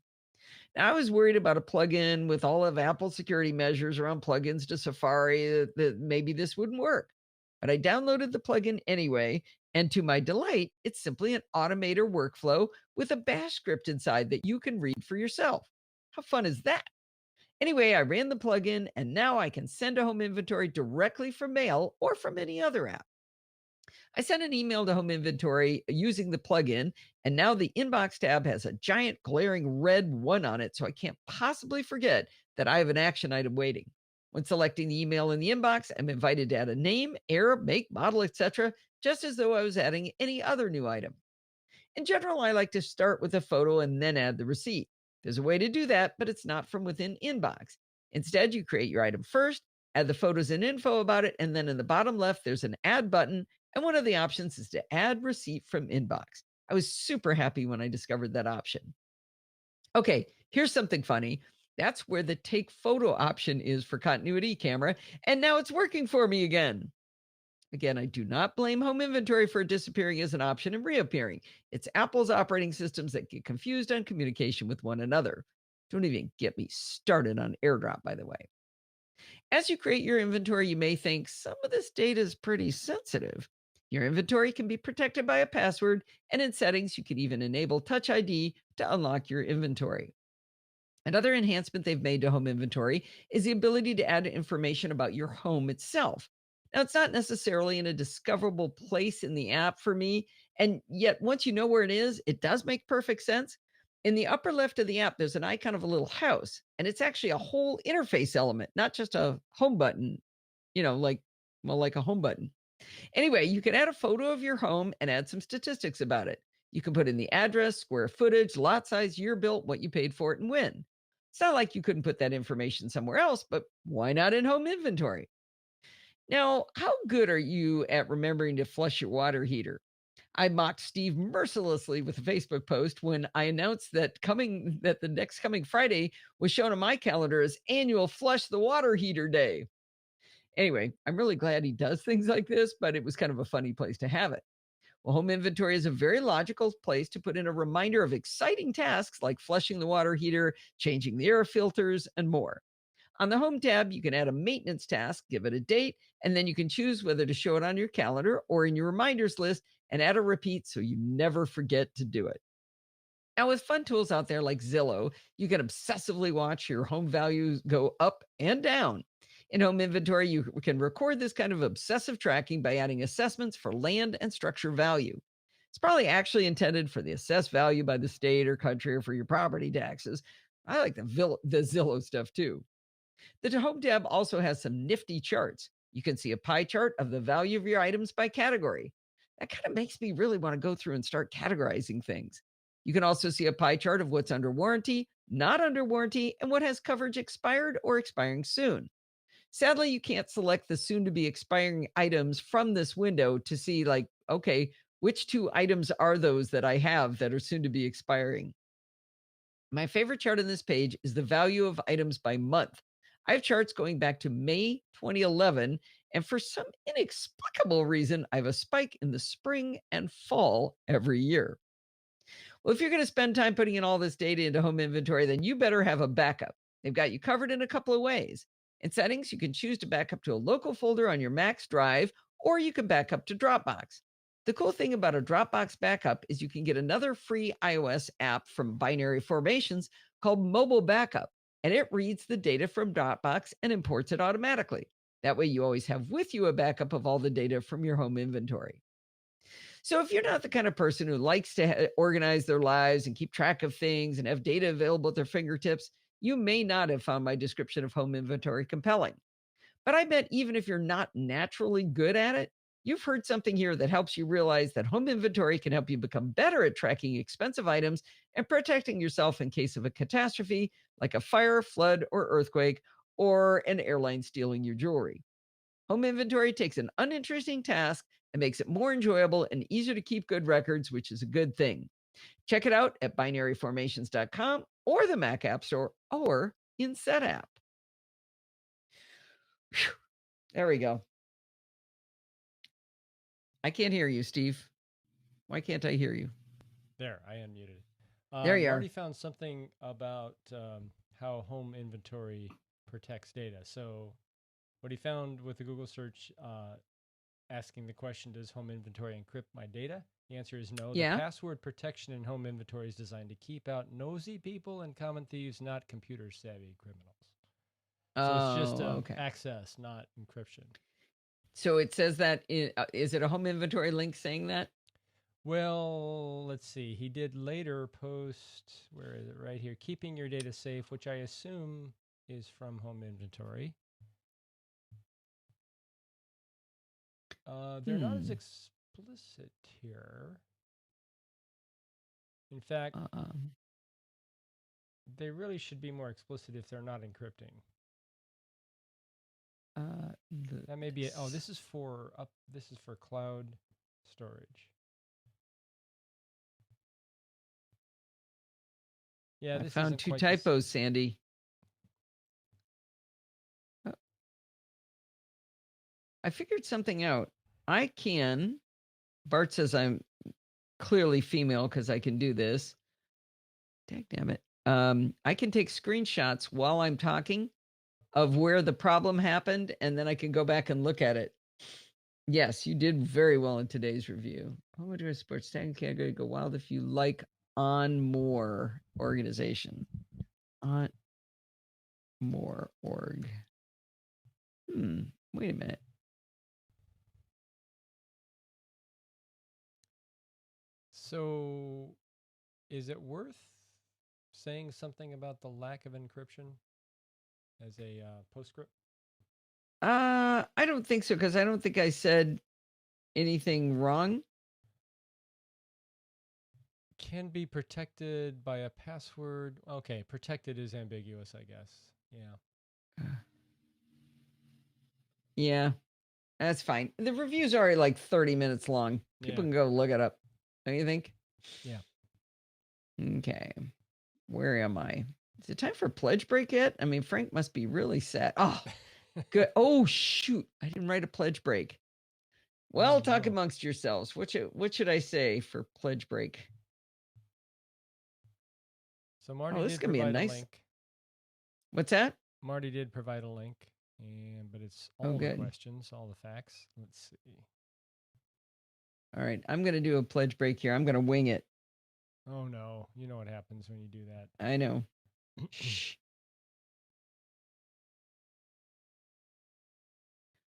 Now, I was worried about a plugin with all of Apple's security measures around plugins to Safari that maybe this wouldn't work. But I downloaded the plugin anyway, and to my delight, it's simply an automator workflow with a bash script inside that you can read for yourself. How fun is that? Anyway, I ran the plugin, and now I can send a home inventory directly from mail or from any other app. I sent an email to home inventory using the plugin, and now the inbox tab has a giant glaring red 1 on it, so I can't possibly forget that I have an action item waiting. When selecting the email in the inbox, I'm invited to add a name, error, make, model, etc., just as though I was adding any other new item. In general, I like to start with a photo and then add the receipt. There's a way to do that, but it's not from within Inbox. Instead, you create your item first, add the photos and info about it, and then in the bottom left, there's an add button, and one of the options is to add receipt from Inbox. I was super happy when I discovered that option. Okay, here's something funny. That's where the take photo option is for continuity camera, and now it's working for me again. Again, I do not blame home inventory for disappearing as an option and reappearing. It's Apple's operating systems that get confused on communication with one another. Don't even get me started on AirDrop, by the way. As you create your inventory, you may think some of this data is pretty sensitive. Your inventory can be protected by a password, and in settings, you can even enable Touch ID to unlock your inventory. Another enhancement they've made to home inventory is the ability to add information about your home itself. Now, it's not necessarily in a discoverable place in the app for me, and yet once you know where it is, it does make perfect sense. In the upper left of the app, there's an icon of a little house, and it's actually a whole interface element, not just a home button, like a home button. Anyway, you can add a photo of your home and add some statistics about it. You can put in the address, square footage, lot size, year built, what you paid for it, and when. It's not like you couldn't put that information somewhere else, but why not in home inventory? Now, how good are you at remembering to flush your water heater? I mocked Steve mercilessly with a Facebook post when I announced that the next coming Friday was shown on my calendar as annual Flush the Water Heater Day. Anyway, I'm really glad he does things like this, but it was kind of a funny place to have it. Well, home inventory is a very logical place to put in a reminder of exciting tasks like flushing the water heater, changing the air filters, and more. On the Home tab, you can add a maintenance task, give it a date, and then you can choose whether to show it on your calendar or in your reminders list and add a repeat so you never forget to do it. Now, with fun tools out there like Zillow, you can obsessively watch your home values go up and down. In home inventory, you can record this kind of obsessive tracking by adding assessments for land and structure value. It's probably actually intended for the assessed value by the state or country or for your property taxes. I like the Zillow stuff too. The Home tab also has some nifty charts. You can see a pie chart of the value of your items by category. That kind of makes me really want to go through and start categorizing things. You can also see a pie chart of what's under warranty, not under warranty, and what has coverage expired or expiring soon. Sadly, you can't select the soon to be expiring items from this window to see, like, okay, which 2 items are those that I have that are soon to be expiring? My favorite chart on this page is the value of items by month. I have charts going back to May 2011, and for some inexplicable reason, I have a spike in the spring and fall every year. Well, if you're going to spend time putting in all this data into home inventory, then you better have a backup. They've got you covered in a couple of ways. In settings, you can choose to back up to a local folder on your Mac's drive or you can back up to Dropbox. The cool thing about a Dropbox backup is you can get another free iOS app from Binary Formations called Mobile Backup, and it reads the data from Dropbox and imports it automatically. That way, you always have with you a backup of all the data from your home inventory. So, if you're not the kind of person who likes to organize their lives and keep track of things and have data available at their fingertips, you may not have found my description of home inventory compelling. But I bet even if you're not naturally good at it, you've heard something here that helps you realize that home inventory can help you become better at tracking expensive items and protecting yourself in case of a catastrophe like a fire, flood, or earthquake, or an airline stealing your jewelry. Home inventory takes an uninteresting task and makes it more enjoyable and easier to keep good records, which is a good thing. Check it out at binaryformations.com or the Mac App Store or in SetApp. Whew. There we go. I can't hear you, Steve. Why can't I hear you? There, I unmuted. There you are. Marty found something about how home inventory protects data. So what he found with the Google search asking the question, does home inventory encrypt my data? The answer is no. Yeah. The password protection in home inventory is designed to keep out nosy people and common thieves, not computer savvy criminals. So it's just access, not encryption. So it says that, is it a home inventory link saying that? Well, let's see. He did later post, where is it? Right here, keeping your data safe, which I assume is from home inventory. They're not as explicit here. In fact, they really should be more explicit if they're not encrypting. That may be it. Oh, this is for cloud storage. Yeah, I found two typos, Sandy. I figured something out. Bart says I'm clearly female because I can do this. Damn it. I can take screenshots while I'm talking of where the problem happened, and then I can go back and look at it. Yes, you did very well in today's review. Home address sports tagging category go wild if you like on more organization. On more org. Wait a minute. So is it worth saying something about the lack of encryption as a postscript? I don't think so, because I don't think I said anything wrong. Can be protected by a password. Okay, protected is ambiguous, I guess. Yeah. Yeah, that's fine. The review's already like 30 minutes long. People can go look it up. Don't you think? Yeah. Okay. Where am I? Is it time for pledge break yet? I mean, Frank must be really sad. Oh, good. Oh, shoot. I didn't write a pledge break. Well, talk amongst yourselves. What should I say for pledge break? So Marty this did can be a provide nice a link. What's that? Marty did provide a link, but it's all the questions, all the facts. Let's see. All right, I'm going to do a pledge break here. I'm going to wing it. Oh, no. You know what happens when you do that. I know. Shh.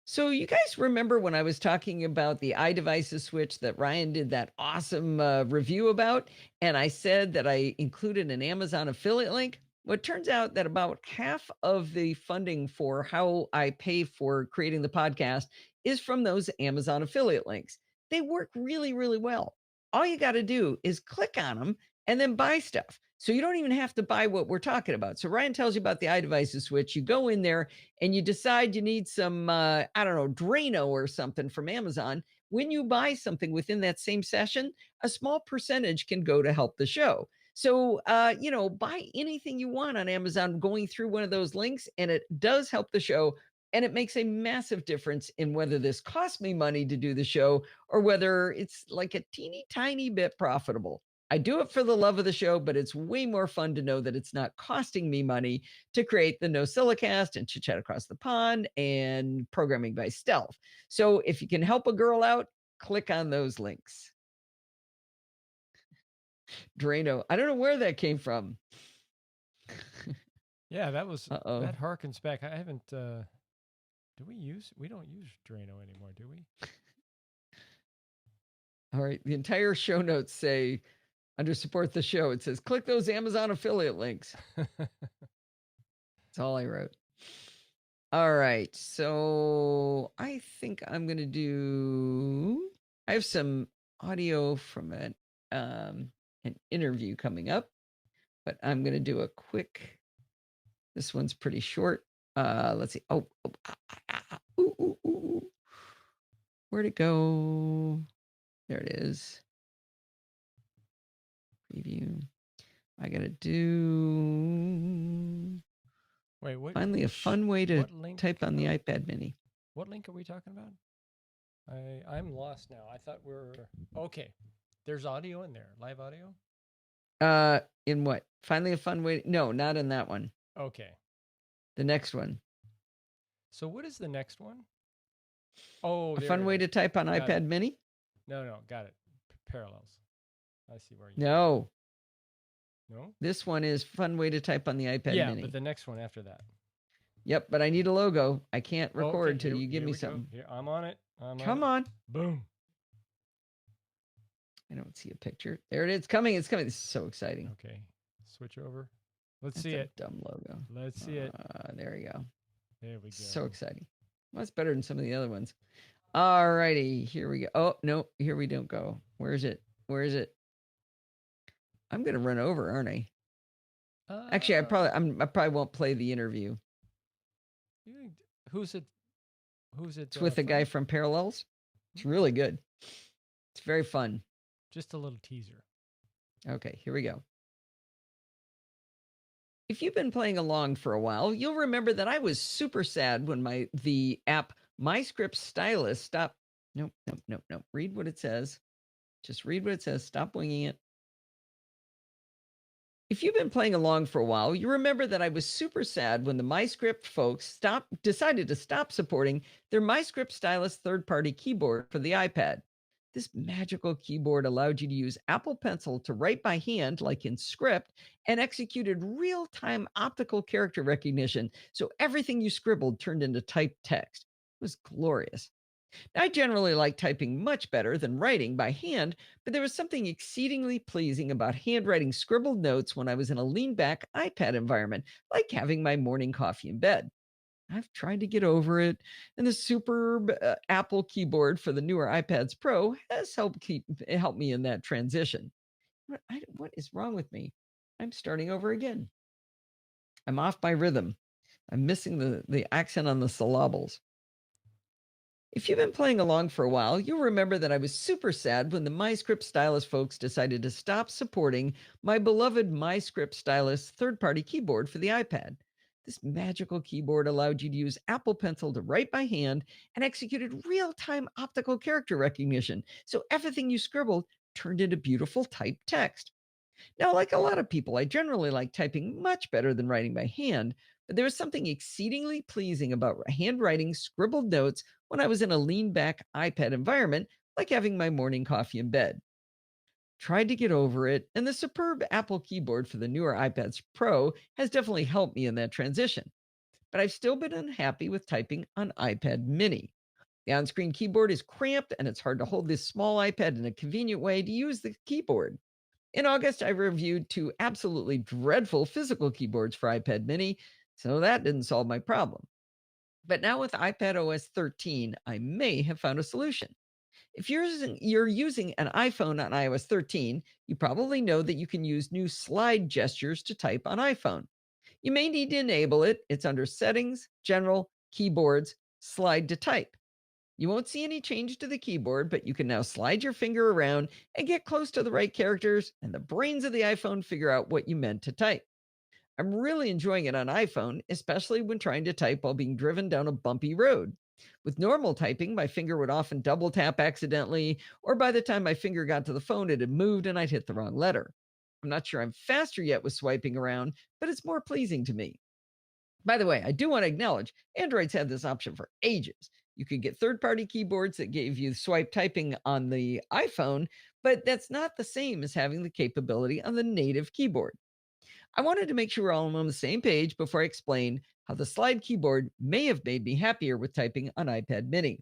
So you guys remember when I was talking about the iDevices switch that Ryan did that awesome review about, and I said that I included an Amazon affiliate link? Well, it turns out that about half of the funding for how I pay for creating the podcast is from those Amazon affiliate links. They work really, really well. All you got to do is click on them and then buy stuff. So you don't even have to buy what we're talking about. So Ryan tells you about the iDevices switch. You go in there and you decide you need some, I don't know, Drano or something from Amazon. When you buy something within that same session, a small percentage can go to help the show. So, buy anything you want on Amazon going through one of those links, and it does help the show. And it makes a massive difference in whether this costs me money to do the show or whether it's like a teeny tiny bit profitable. I do it for the love of the show, but it's way more fun to know that it's not costing me money to create the NosillaCast and Chit Chat Across the Pond and Programming by Stealth. So if you can help a girl out, click on those links. Drano. I don't know where that came from. Yeah, that was Uh-oh. that harkens back. I haven't we don't use Drano anymore, do we? All right. The entire show notes say under support the show, it says click those Amazon affiliate links. That's all I wrote. All right. So I think I'm going to I have some audio from an interview coming up, but I'm going to do a quick, this one's pretty short. Let's see. Ooh. Where'd it go? There it is. Preview. I got to do. Wait, what? Finally, a fun way to link? type on the iPad mini. What link are we talking about? I'm lost now. I thought okay. There's audio in there, live audio. In what? Finally, a fun way. No, not in that one. Okay. The next one. So what is the next one? Oh, a fun way to type on got iPad it. mini. No, got it. Parallels. I see where you. No. No. This one is fun way to type on the iPad yeah, mini. But the next one after that. Yep, but I need a logo. I can't record till you give me something. Here, I'm on it. Come on. Boom. I don't see a picture. There it is. Coming. It's coming. This is so exciting. Okay. Switch over. Let's That's see a it. Dumb logo. Let's see it. There we go. There we go. So exciting. Well, that's better than some of the other ones. All righty. Here we go. Oh, no. Here we don't go. Where is it? Where is it? I'm going to run over, aren't I? Actually, I probably won't play the interview. Who's it? It's with the guy from Parallels. It's really good. It's very fun. Just a little teaser. Okay, here we go. If you've been playing along for a while, you'll remember that I was super sad when the app MyScript Stylus stopped. Nope. Read what it says. Just read what it says. Stop winging it. If you've been playing along for a while, you remember that I was super sad when the MyScript folks decided to stop supporting their MyScript Stylus third-party keyboard for the iPad. This magical keyboard allowed you to use Apple Pencil to write by hand, like in Script, and executed real-time optical character recognition, so everything you scribbled turned into typed text. It was glorious. I generally like typing much better than writing by hand, but there was something exceedingly pleasing about handwriting scribbled notes when I was in a lean-back iPad environment, like having my morning coffee in bed. I've tried to get over it, and the superb Apple keyboard for the newer iPads Pro has helped me in that transition. What is wrong with me? I'm starting over again. I'm off my rhythm. I'm missing the accent on the syllables. If you've been playing along for a while, you'll remember that I was super sad when the MyScript Stylus folks decided to stop supporting my beloved MyScript Stylus third-party keyboard for the iPad. This magical keyboard allowed you to use Apple Pencil to write by hand and executed real-time optical character recognition, so everything you scribbled turned into beautiful typed text. Now, like a lot of people, I generally like typing much better than writing by hand, but there was something exceedingly pleasing about handwriting scribbled notes when I was in a lean-back iPad environment, like having my morning coffee in bed. Tried to get over it, and the superb Apple keyboard for the newer iPads Pro has definitely helped me in that transition. But I've still been unhappy with typing on iPad mini. The on-screen keyboard is cramped, and it's hard to hold this small iPad in a convenient way to use the keyboard. In August, I reviewed 2 absolutely dreadful physical keyboards for iPad mini, so that didn't solve my problem. But now with iPadOS 13, I may have found a solution. If you're using an iPhone on iOS 13, you probably know that you can use new slide gestures to type on iPhone. You may need to enable it. It's under Settings, General, Keyboards, Slide to Type. You won't see any change to the keyboard, but you can now slide your finger around and get close to the right characters, and the brains of the iPhone figure out what you meant to type. I'm really enjoying it on iPhone, especially when trying to type while being driven down a bumpy road. With normal typing, my finger would often double tap accidentally, or by the time my finger got to the phone, it had moved and I'd hit the wrong letter. I'm not sure I'm faster yet with swiping around, but it's more pleasing to me. By the way, I do want to acknowledge Android's had this option for ages. You could get third party keyboards that gave you swipe typing on the iPhone, but that's not the same as having the capability on the native keyboard. I wanted to make sure we're all on the same page before I explain how the slide keyboard may have made me happier with typing on iPad mini.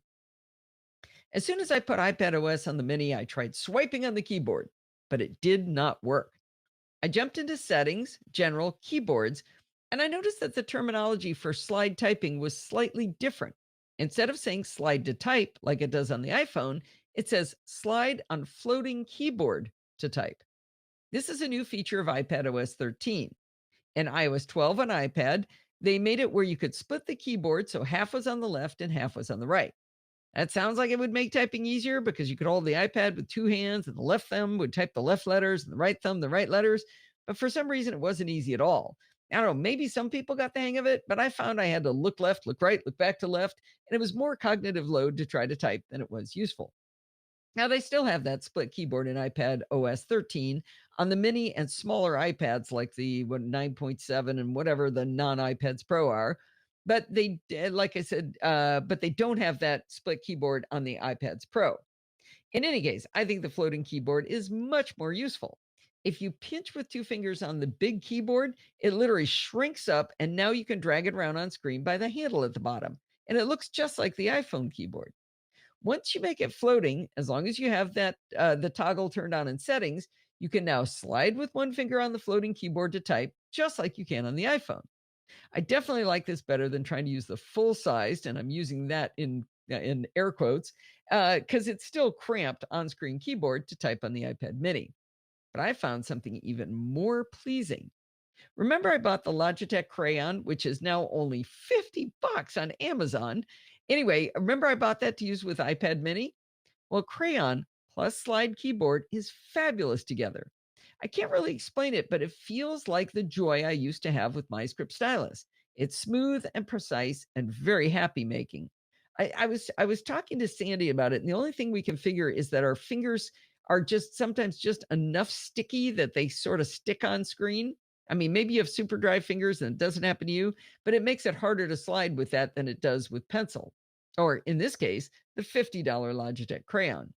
As soon as I put iPad OS on the mini, I tried swiping on the keyboard, but it did not work. I jumped into settings, general, keyboards, and I noticed that the terminology for slide typing was slightly different. Instead of saying slide to type like it does on the iPhone, it says slide on floating keyboard to type. This is a new feature of iPad OS 13. In iOS 12 on iPad, they made it where you could split the keyboard so half was on the left and half was on the right. That sounds like it would make typing easier because you could hold the iPad with two hands and the left thumb would type the left letters and the right thumb the right letters. But for some reason, it wasn't easy at all. I don't know, maybe some people got the hang of it, but I found I had to look left, look right, look back to left, and it was more cognitive load to try to type than it was useful. Now, they still have that split keyboard in iPad OS 13 on the mini and smaller iPads like the 9.7 and whatever the non iPads Pro are. But they, like I said, but they don't have that split keyboard on the iPads Pro. In any case, I think the floating keyboard is much more useful. If you pinch with two fingers on the big keyboard, it literally shrinks up, and now you can drag it around on screen by the handle at the bottom. And it looks just like the iPhone keyboard. Once you make it floating, as long as you have that the toggle turned on in settings, you can now slide with one finger on the floating keyboard to type, just like you can on the iPhone. I definitely like this better than trying to use the full sized, and I'm using that in air quotes, because it's still cramped on screen keyboard to type on the iPad Mini. But I found something even more pleasing. Remember, I bought the Logitech Crayon, which is now only $50 on Amazon. Anyway, remember I bought that to use with iPad Mini? Well, Crayon plus slide keyboard is fabulous together. I can't really explain it, but it feels like the joy I used to have with my script stylus. It's smooth and precise and very happy making. I was talking to Sandy about it, and the only thing we can figure is that our fingers are just sometimes just enough sticky that they sort of stick on screen. I mean, maybe you have super dry fingers and it doesn't happen to you, but it makes it harder to slide with that than it does with pencil. Or in this case, the $50 Logitech Crayon.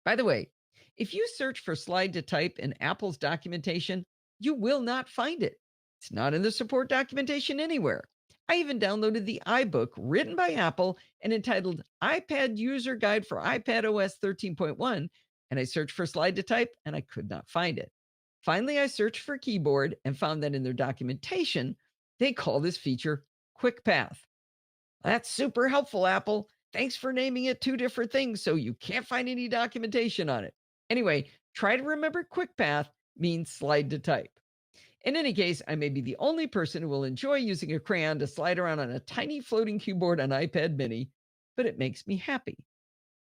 By the way, if you search for slide to type in Apple's documentation, you will not find it. It's not in the support documentation anywhere. I even downloaded the iBook written by Apple and entitled iPad User Guide for iPad OS 13.1, and I searched for slide to type and I could not find it. Finally, I searched for keyboard and found that in their documentation, they call this feature Quick Path. That's super helpful, Apple. Thanks for naming it two different things so you can't find any documentation on it. Anyway, try to remember Quick Path means slide to type. In any case, I may be the only person who will enjoy using a crayon to slide around on a tiny floating keyboard on iPad mini, but it makes me happy.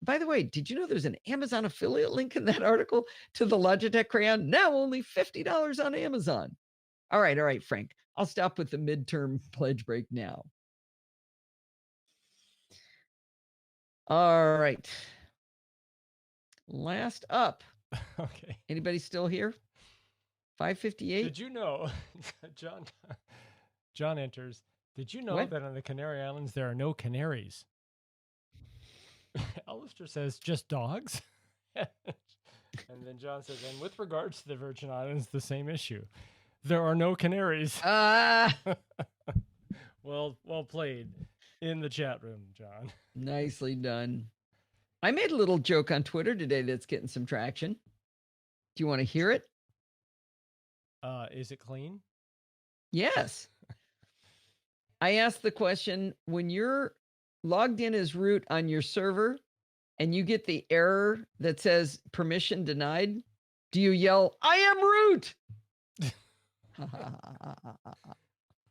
By the way, did you know there's an Amazon affiliate link in that article to the Logitech Crayon? Now only $50 on Amazon. All right, Frank. I'll stop with the midterm pledge break now. All right. Last up. Okay. Anybody still here? 5:58. Did you know, John enters. Did you know that on the Canary Islands there are no canaries? Alistair says, just dogs? And then John says, and with regards to the Virgin Islands, the same issue. There are no canaries. Well played in the chat room, John. Nicely done. I made a little joke on Twitter today that's getting some traction. Do you want to hear it? Is it clean? Yes. I asked the question, when you're logged in as root on your server and you get the error that says permission denied, do you yell, I am root?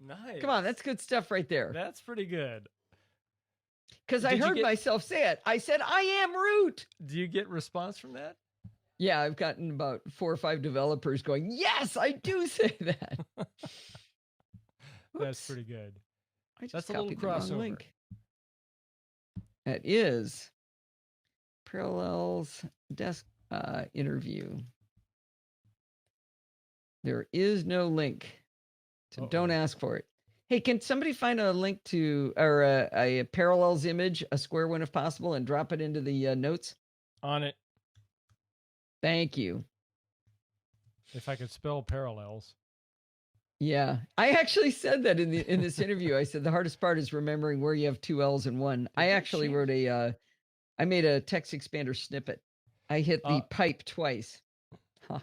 Nice. Come on, that's good stuff right there. That's pretty good. Because I heard myself say it. I said, I am root. Do you get response from that? Yeah, I've gotten about 4 or 5 developers going, yes, I do say that. That's pretty good. I just That's a little copied the wrong crossover. link. That is Parallels desk interview. There is no link. So don't ask for it. Hey, can somebody find a link to, or a Parallels image, a square one if possible, and drop it into the notes? On it. Thank you. If I could spell parallels. Yeah, I actually said that in this interview. I said the hardest part is remembering where you have two L's in one. I actually wrote I made a text expander snippet. I hit the pipe twice. Huh.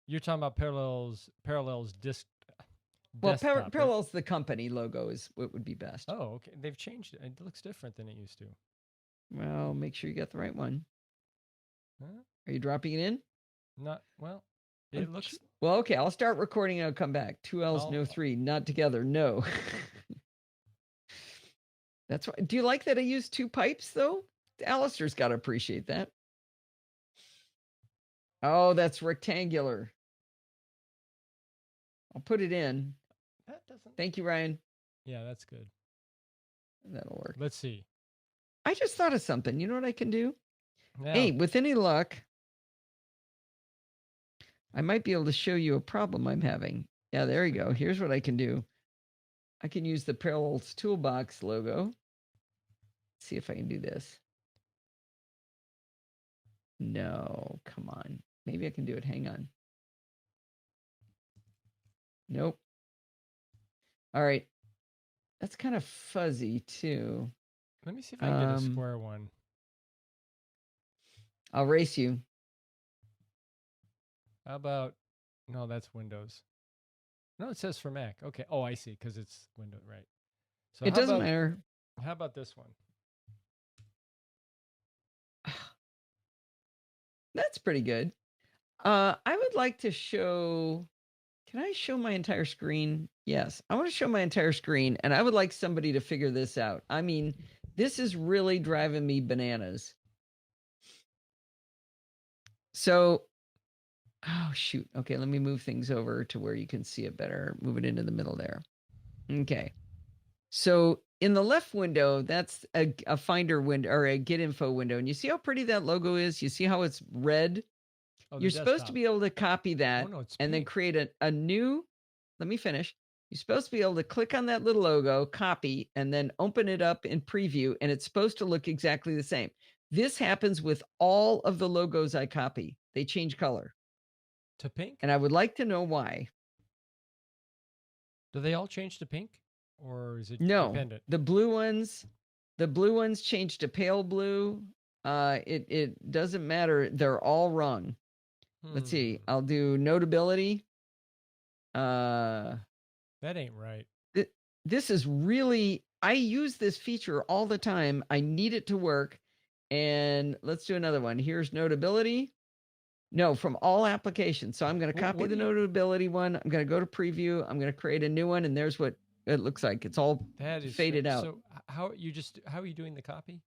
You're talking about Parallels disc. Well, Parallels the company logo is what would be best. Oh, okay. They've changed it. It looks different than it used to. Well, make sure you get the right one. Huh? Are you dropping it in? Not well. It looks well. Okay, I'll start recording and I'll come back. 2 L's, no 3, not together. No. That's why. Do you like that I use 2 pipes though? Alistair's got to appreciate that. Oh, that's rectangular. I'll put it in. That doesn't. Thank you, Ryan. Yeah, that's good. That'll work. Let's see. I just thought of something. You know what I can do? Yeah. Hey, with any luck, I might be able to show you a problem I'm having. Yeah, there you go. Here's what I can do. I can use the Parallels Toolbox logo. Let's see if I can do this. No, come on. Maybe I can do it. Hang on. Nope. All right. That's kind of fuzzy too. Let me see if I can get a square one. I'll race you. How about, no, that's Windows. No, it says for Mac. Okay. Oh, I see, because it's Windows, right. So it doesn't matter. How about this one? That's pretty good. I would like to show, can I show my entire screen? Yes, I want to show my entire screen, and I would like somebody to figure this out. I mean, this is really driving me bananas. So, oh, shoot. Okay, let me move things over to where you can see it better. Move it into the middle there. Okay. So in the left window, that's a Finder window or a Get Info window. And you see how pretty that logo is? You see how it's red? Oh, you're supposed to be able to copy that and then create a new, let me finish. You're supposed to be able to click on that little logo, copy, and then open it up in preview, and it's supposed to look exactly the same. This happens with all of the logos I copy. They change color. To pink? And I would like to know why. Do they all change to pink? Or is it dependent? The blue ones change to pale blue. It doesn't matter. They're all wrong. Let's see. I'll do notability. That ain't right. This is really, I use this feature all the time. I need it to work. And let's do another one. Here's notability. No, from all applications. So I'm going to copy the notability one. I'm going to go to preview. I'm going to create a new one. And there's what it looks like. It's all faded out. So how are you doing the copy?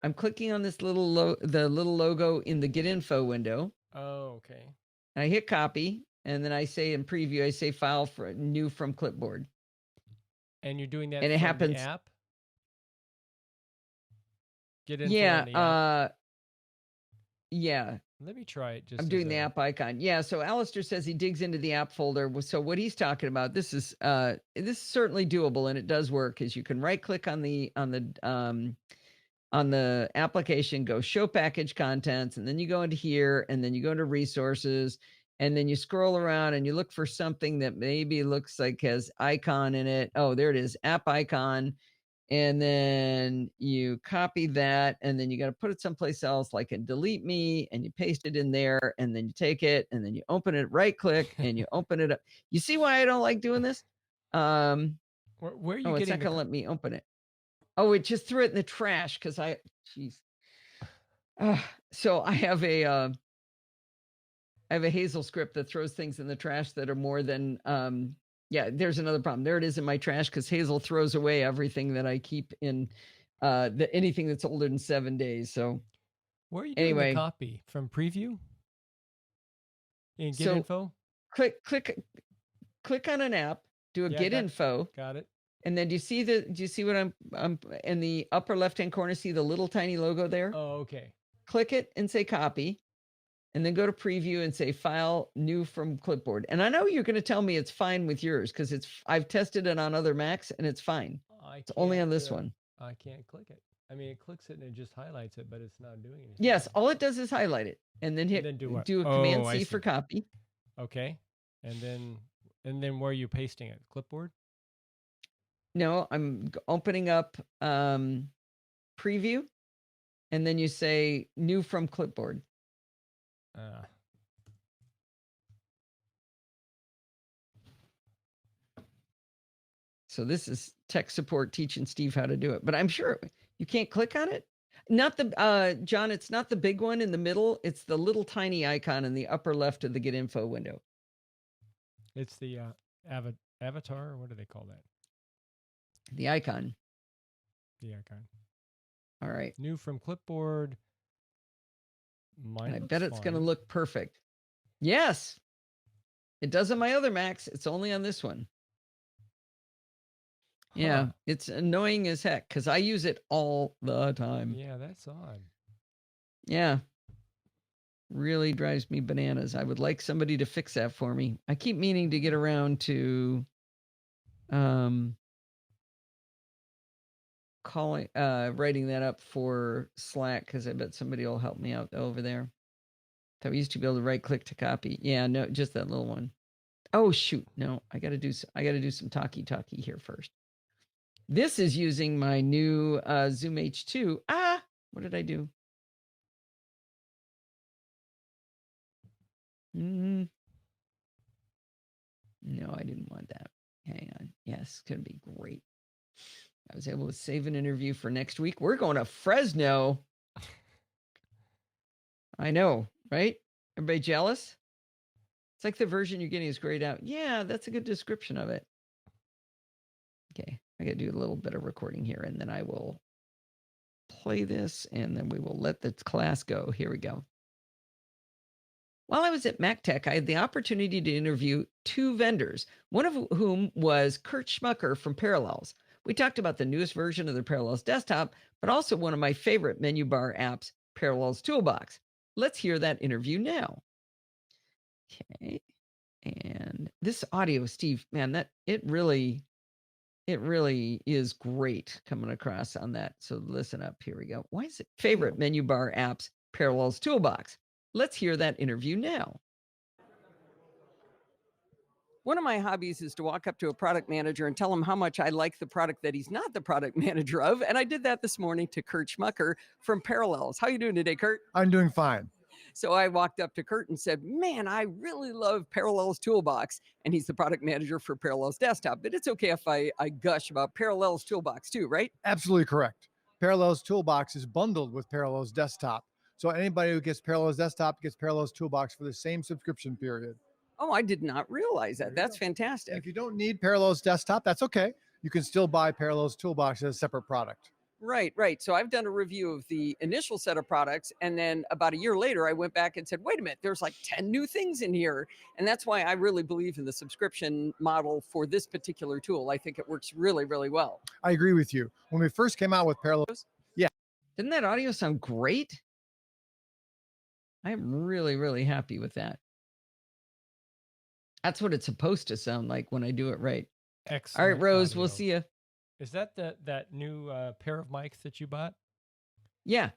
I'm clicking on this the little logo in the Get Info window. Oh, okay. I hit copy, and then I say in preview, I say file for new from clipboard. And you're doing that and it happens, the app? Get Info yeah, on the app? Yeah. Let me try it. I'm doing the app icon. Yeah. So Alistair says he digs into the app folder. So what he's talking about, this is certainly doable, and it does work. Is you can right click on the application, go show package contents, and then you go into here, and then you go into resources, and then you scroll around and you look for something that maybe looks like has icon in it. Oh, there it is, app icon. And then you copy that, and then you got to put it someplace else, like in Delete Me, and you paste it in there, and then you take it, and then you open it, right click, and you open it up. You see why I don't like doing this? Where are you getting? It's not going to let me open it. Oh, it just threw it in the trash because jeez. So I have a Hazel script that throws things in the trash that are more than yeah, there's another problem. There it is in my trash because Hazel throws away everything that I keep in anything that's older than 7 days. So where are you doing the copy? From preview? In Get Info? Click on an app, do a Get Info. Got it. And then do you see what I'm in the upper left-hand corner, see the little tiny logo there? Oh, okay. Click it and say copy, and then go to preview and say file new from clipboard. And I know you're going to tell me it's fine with yours because I've tested it on other Macs and it's fine. It's only on this one. I can't click it. I mean, it clicks it and it just highlights it, but it's not doing anything. Yes, all it does is highlight it and then do a Command C for copy. Okay. And then where are you pasting it? Clipboard? No, I'm opening up preview, and then you say new from clipboard. So this is tech support teaching Steve how to do it, but I'm sure you can't click on it. Not the John, it's not the big one in the middle. It's the little tiny icon in the upper left of the Get Info window. It's the avatar, or what do they call that? The icon. The icon. All right. New from clipboard. I bet it's going to look perfect. Yes. It does on my other Macs. It's only on this one. Huh. Yeah, it's annoying as heck because I use it all the time. Yeah, that's odd. Yeah. Really drives me bananas. I would like somebody to fix that for me. I keep meaning to get around to writing that up for Slack because I bet somebody will help me out over there. That we used to be able to right click to copy. Yeah, no, just that little one. Oh shoot, no, I got to do some talkie here first. This is using my new Zoom H2. What did I do? No, I didn't want that. Hang on. Yes, it's going to be great. I was able to save an interview for next week. We're going to Fresno. I know, right? Everybody jealous? It's like the version you're getting is grayed out. Yeah, that's a good description of it. Okay, I got to do a little bit of recording here, and then I will play this, and then we will let the class go. Here we go. While I was at MacTech, I had the opportunity to interview 2 vendors, one of whom was Kurt Schmucker from Parallels. We talked about the newest version of the Parallels desktop, but also one of my favorite menu bar apps, Parallels Toolbox. Let's hear that interview now. Okay. And this audio, Steve, man, it really is great coming across on that. So listen up. Here we go. Why is it favorite menu bar apps, Parallels Toolbox? Let's hear that interview now. One of my hobbies is to walk up to a product manager and tell him how much I like the product that he's not the product manager of. And I did that this morning to Kurt Schmucker from Parallels. How are you doing today, Kurt? I'm doing fine. So I walked up to Kurt and said, man, I really love Parallels Toolbox. And he's the product manager for Parallels Desktop. But it's okay if I gush about Parallels Toolbox too, right? Absolutely correct. Parallels Toolbox is bundled with Parallels Desktop. So anybody who gets Parallels Desktop gets Parallels Toolbox for the same subscription period. Oh, I did not realize that. That's fantastic. And if you don't need Parallels Desktop, that's okay. You can still buy Parallels Toolbox as a separate product. Right. So I've done a review of the initial set of products, and then about a year later, I went back and said, wait a minute, there's like 10 new things in here. And that's why I really believe in the subscription model for this particular tool. I think it works really, really well. I agree with you. When we first came out with Parallels, yeah. Didn't that audio sound great? I'm really, really happy with that. That's what it's supposed to sound like when I do it right. Excellent. All right, Rose, audio. We'll see you. Is that that new pair of mics that you bought? Yeah.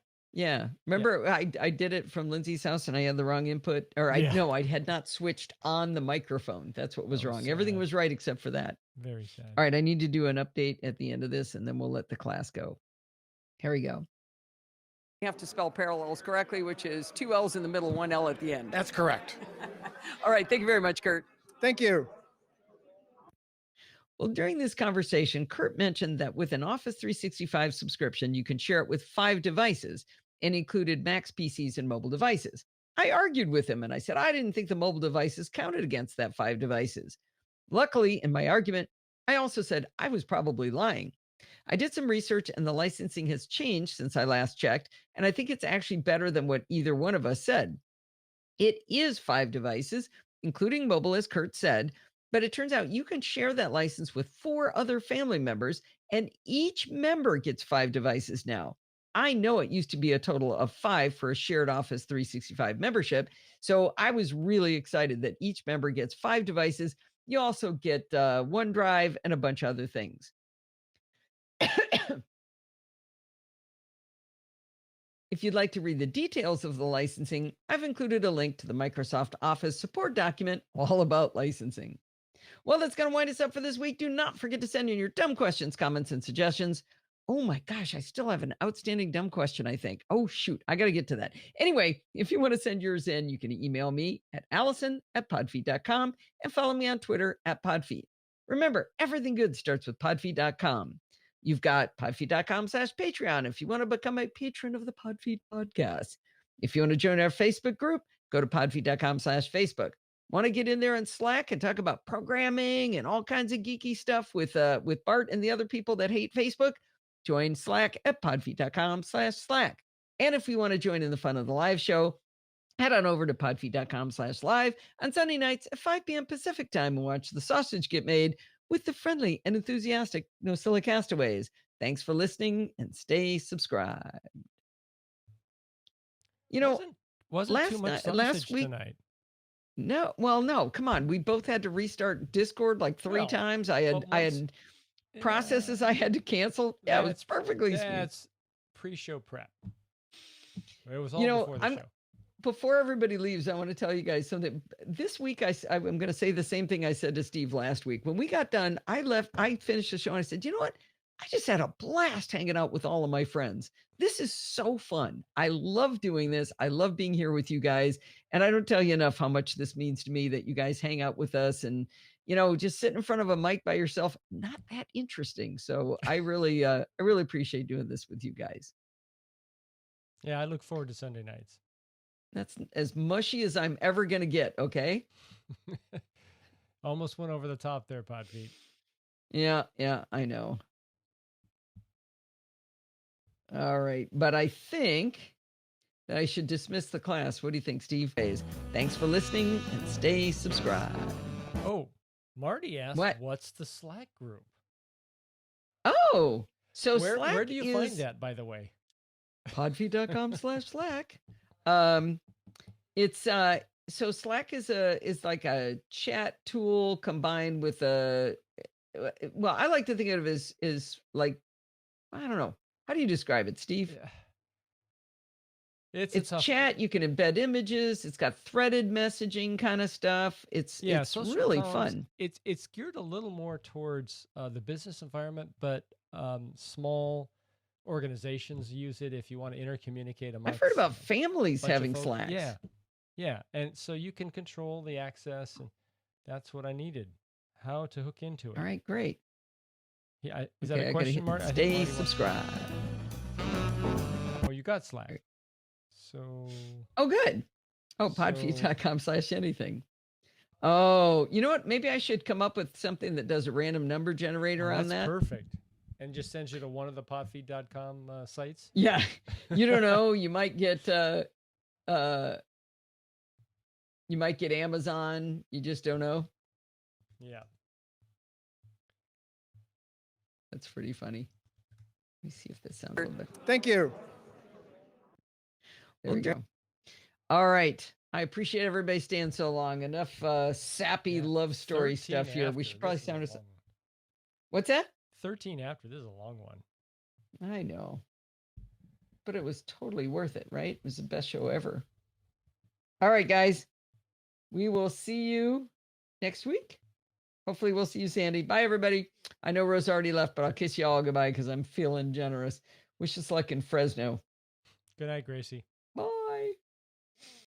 Remember, I did it from Lindsay's house and I had the wrong input. Or I had not switched on the microphone. That's what was wrong. Sad. Everything was right except for that. Very sad. All right, I need to do an update at the end of this, and then we'll let the class go. Here we go. You have to spell Parallels correctly, which is 2 L's in the middle, 1 L at the end. That's correct. All right, thank you very much, Kurt. Thank you. Well, during this conversation, Kurt mentioned that with an Office 365 subscription, you can share it with 5 devices and included Macs, PCs, and mobile devices. I argued with him and I said, I didn't think the mobile devices counted against that 5 devices. Luckily, in my argument, I also said I was probably lying. I did some research and the licensing has changed since I last checked, and I think it's actually better than what either one of us said. It is 5 devices, including mobile, as Kurt said, But it turns out you can share that license with 4 other family members, and each member gets 5 devices now. I know it used to be a total of 5 for a shared Office 365 membership. So I was really excited that each member gets 5 devices. You also get OneDrive and a bunch of other things. If you'd like to read the details of the licensing, I've included a link to the Microsoft Office support document all about licensing. Well, that's going to wind us up for this week. Do not forget to send in your dumb questions, comments, and suggestions. Oh my gosh, I still have an outstanding dumb question, I think. Oh, shoot, I got to get to that. Anyway, if you want to send yours in, you can email me at allison@podfeet.com and follow me on Twitter @podfeet. Remember, everything good starts with podfeet.com. You've got podfeet.com/Patreon if you want to become a patron of the Podfeet podcast. If you want to join our Facebook group, go to podfeet.com/Facebook. Want to get in there on Slack and talk about programming and all kinds of geeky stuff with Bart and the other people that hate Facebook? Join Slack at podfeet.com/Slack. And if you want to join in the fun of the live show, head on over to podfeet.com/live on Sunday nights at 5 p.m. Pacific time and watch the sausage get made with the friendly and enthusiastic NosillaCastaways. Thanks for listening and stay subscribed. You know, wasn't too much last week tonight. No, well, no, come on. We both had to restart Discord like 3 times. I had processes I had to cancel. Yeah, it was perfectly smooth. That's pre-show prep. It was all before the show. Before everybody leaves, I want to tell you guys something. This week, I'm going to say the same thing I said to Steve last week. When we got done, I finished the show and I said, you know what? I just had a blast hanging out with all of my friends. This is so fun. I love doing this. I love being here with you guys. And I don't tell you enough how much this means to me that you guys hang out with us and, just sit in front of a mic by yourself. Not that interesting. So I really appreciate doing this with you guys. Yeah, I look forward to Sunday nights. That's as mushy as I'm ever going to get. Okay. Almost went over the top there, Podfeet. Yeah, I know. All right. But I think that I should dismiss the class. What do you think, Steve? Thanks for listening and stay subscribed. Oh, Marty asked, what's the Slack group? Oh, so Slack where do you find that, by the way? podfeet.com/Slack. It's so Slack is like a chat tool combined with I like to think of it as like, I don't know. How do you describe it, Steve? Yeah. It's chat. You can embed images. It's got threaded messaging kind of stuff. It's really fun. It's geared a little more towards the business environment, but small organizations use it if you want to intercommunicate amongst. I've heard about families having Slack. Yeah, and so you can control the access, and that's what I needed. How to hook into it. All right, great. Yeah, is that a question mark? Stay subscribed. Oh, you got Slack. So. Oh, good. Oh, podfeet.com/anything. Oh, you know what? Maybe I should come up with something that does a random number generator on that. That's perfect. And just sends you to one of the podfeet.com sites. Yeah. You don't know. You might get Amazon. You just don't know. Yeah. That's pretty funny. Let me see if this sounds a little bit. Thank you. There we go. All right. I appreciate everybody staying so long. Enough sappy love story stuff here. We should probably sound us. What's that? 13 after. This is a long one. I know. But it was totally worth it, right? It was the best show ever. All right, guys. We will see you next week. Hopefully we'll see you, Sandy. Bye, everybody. I know Rose already left, but I'll kiss you all goodbye because I'm feeling generous. Wish us luck in Fresno. Good night, Gracie. Bye.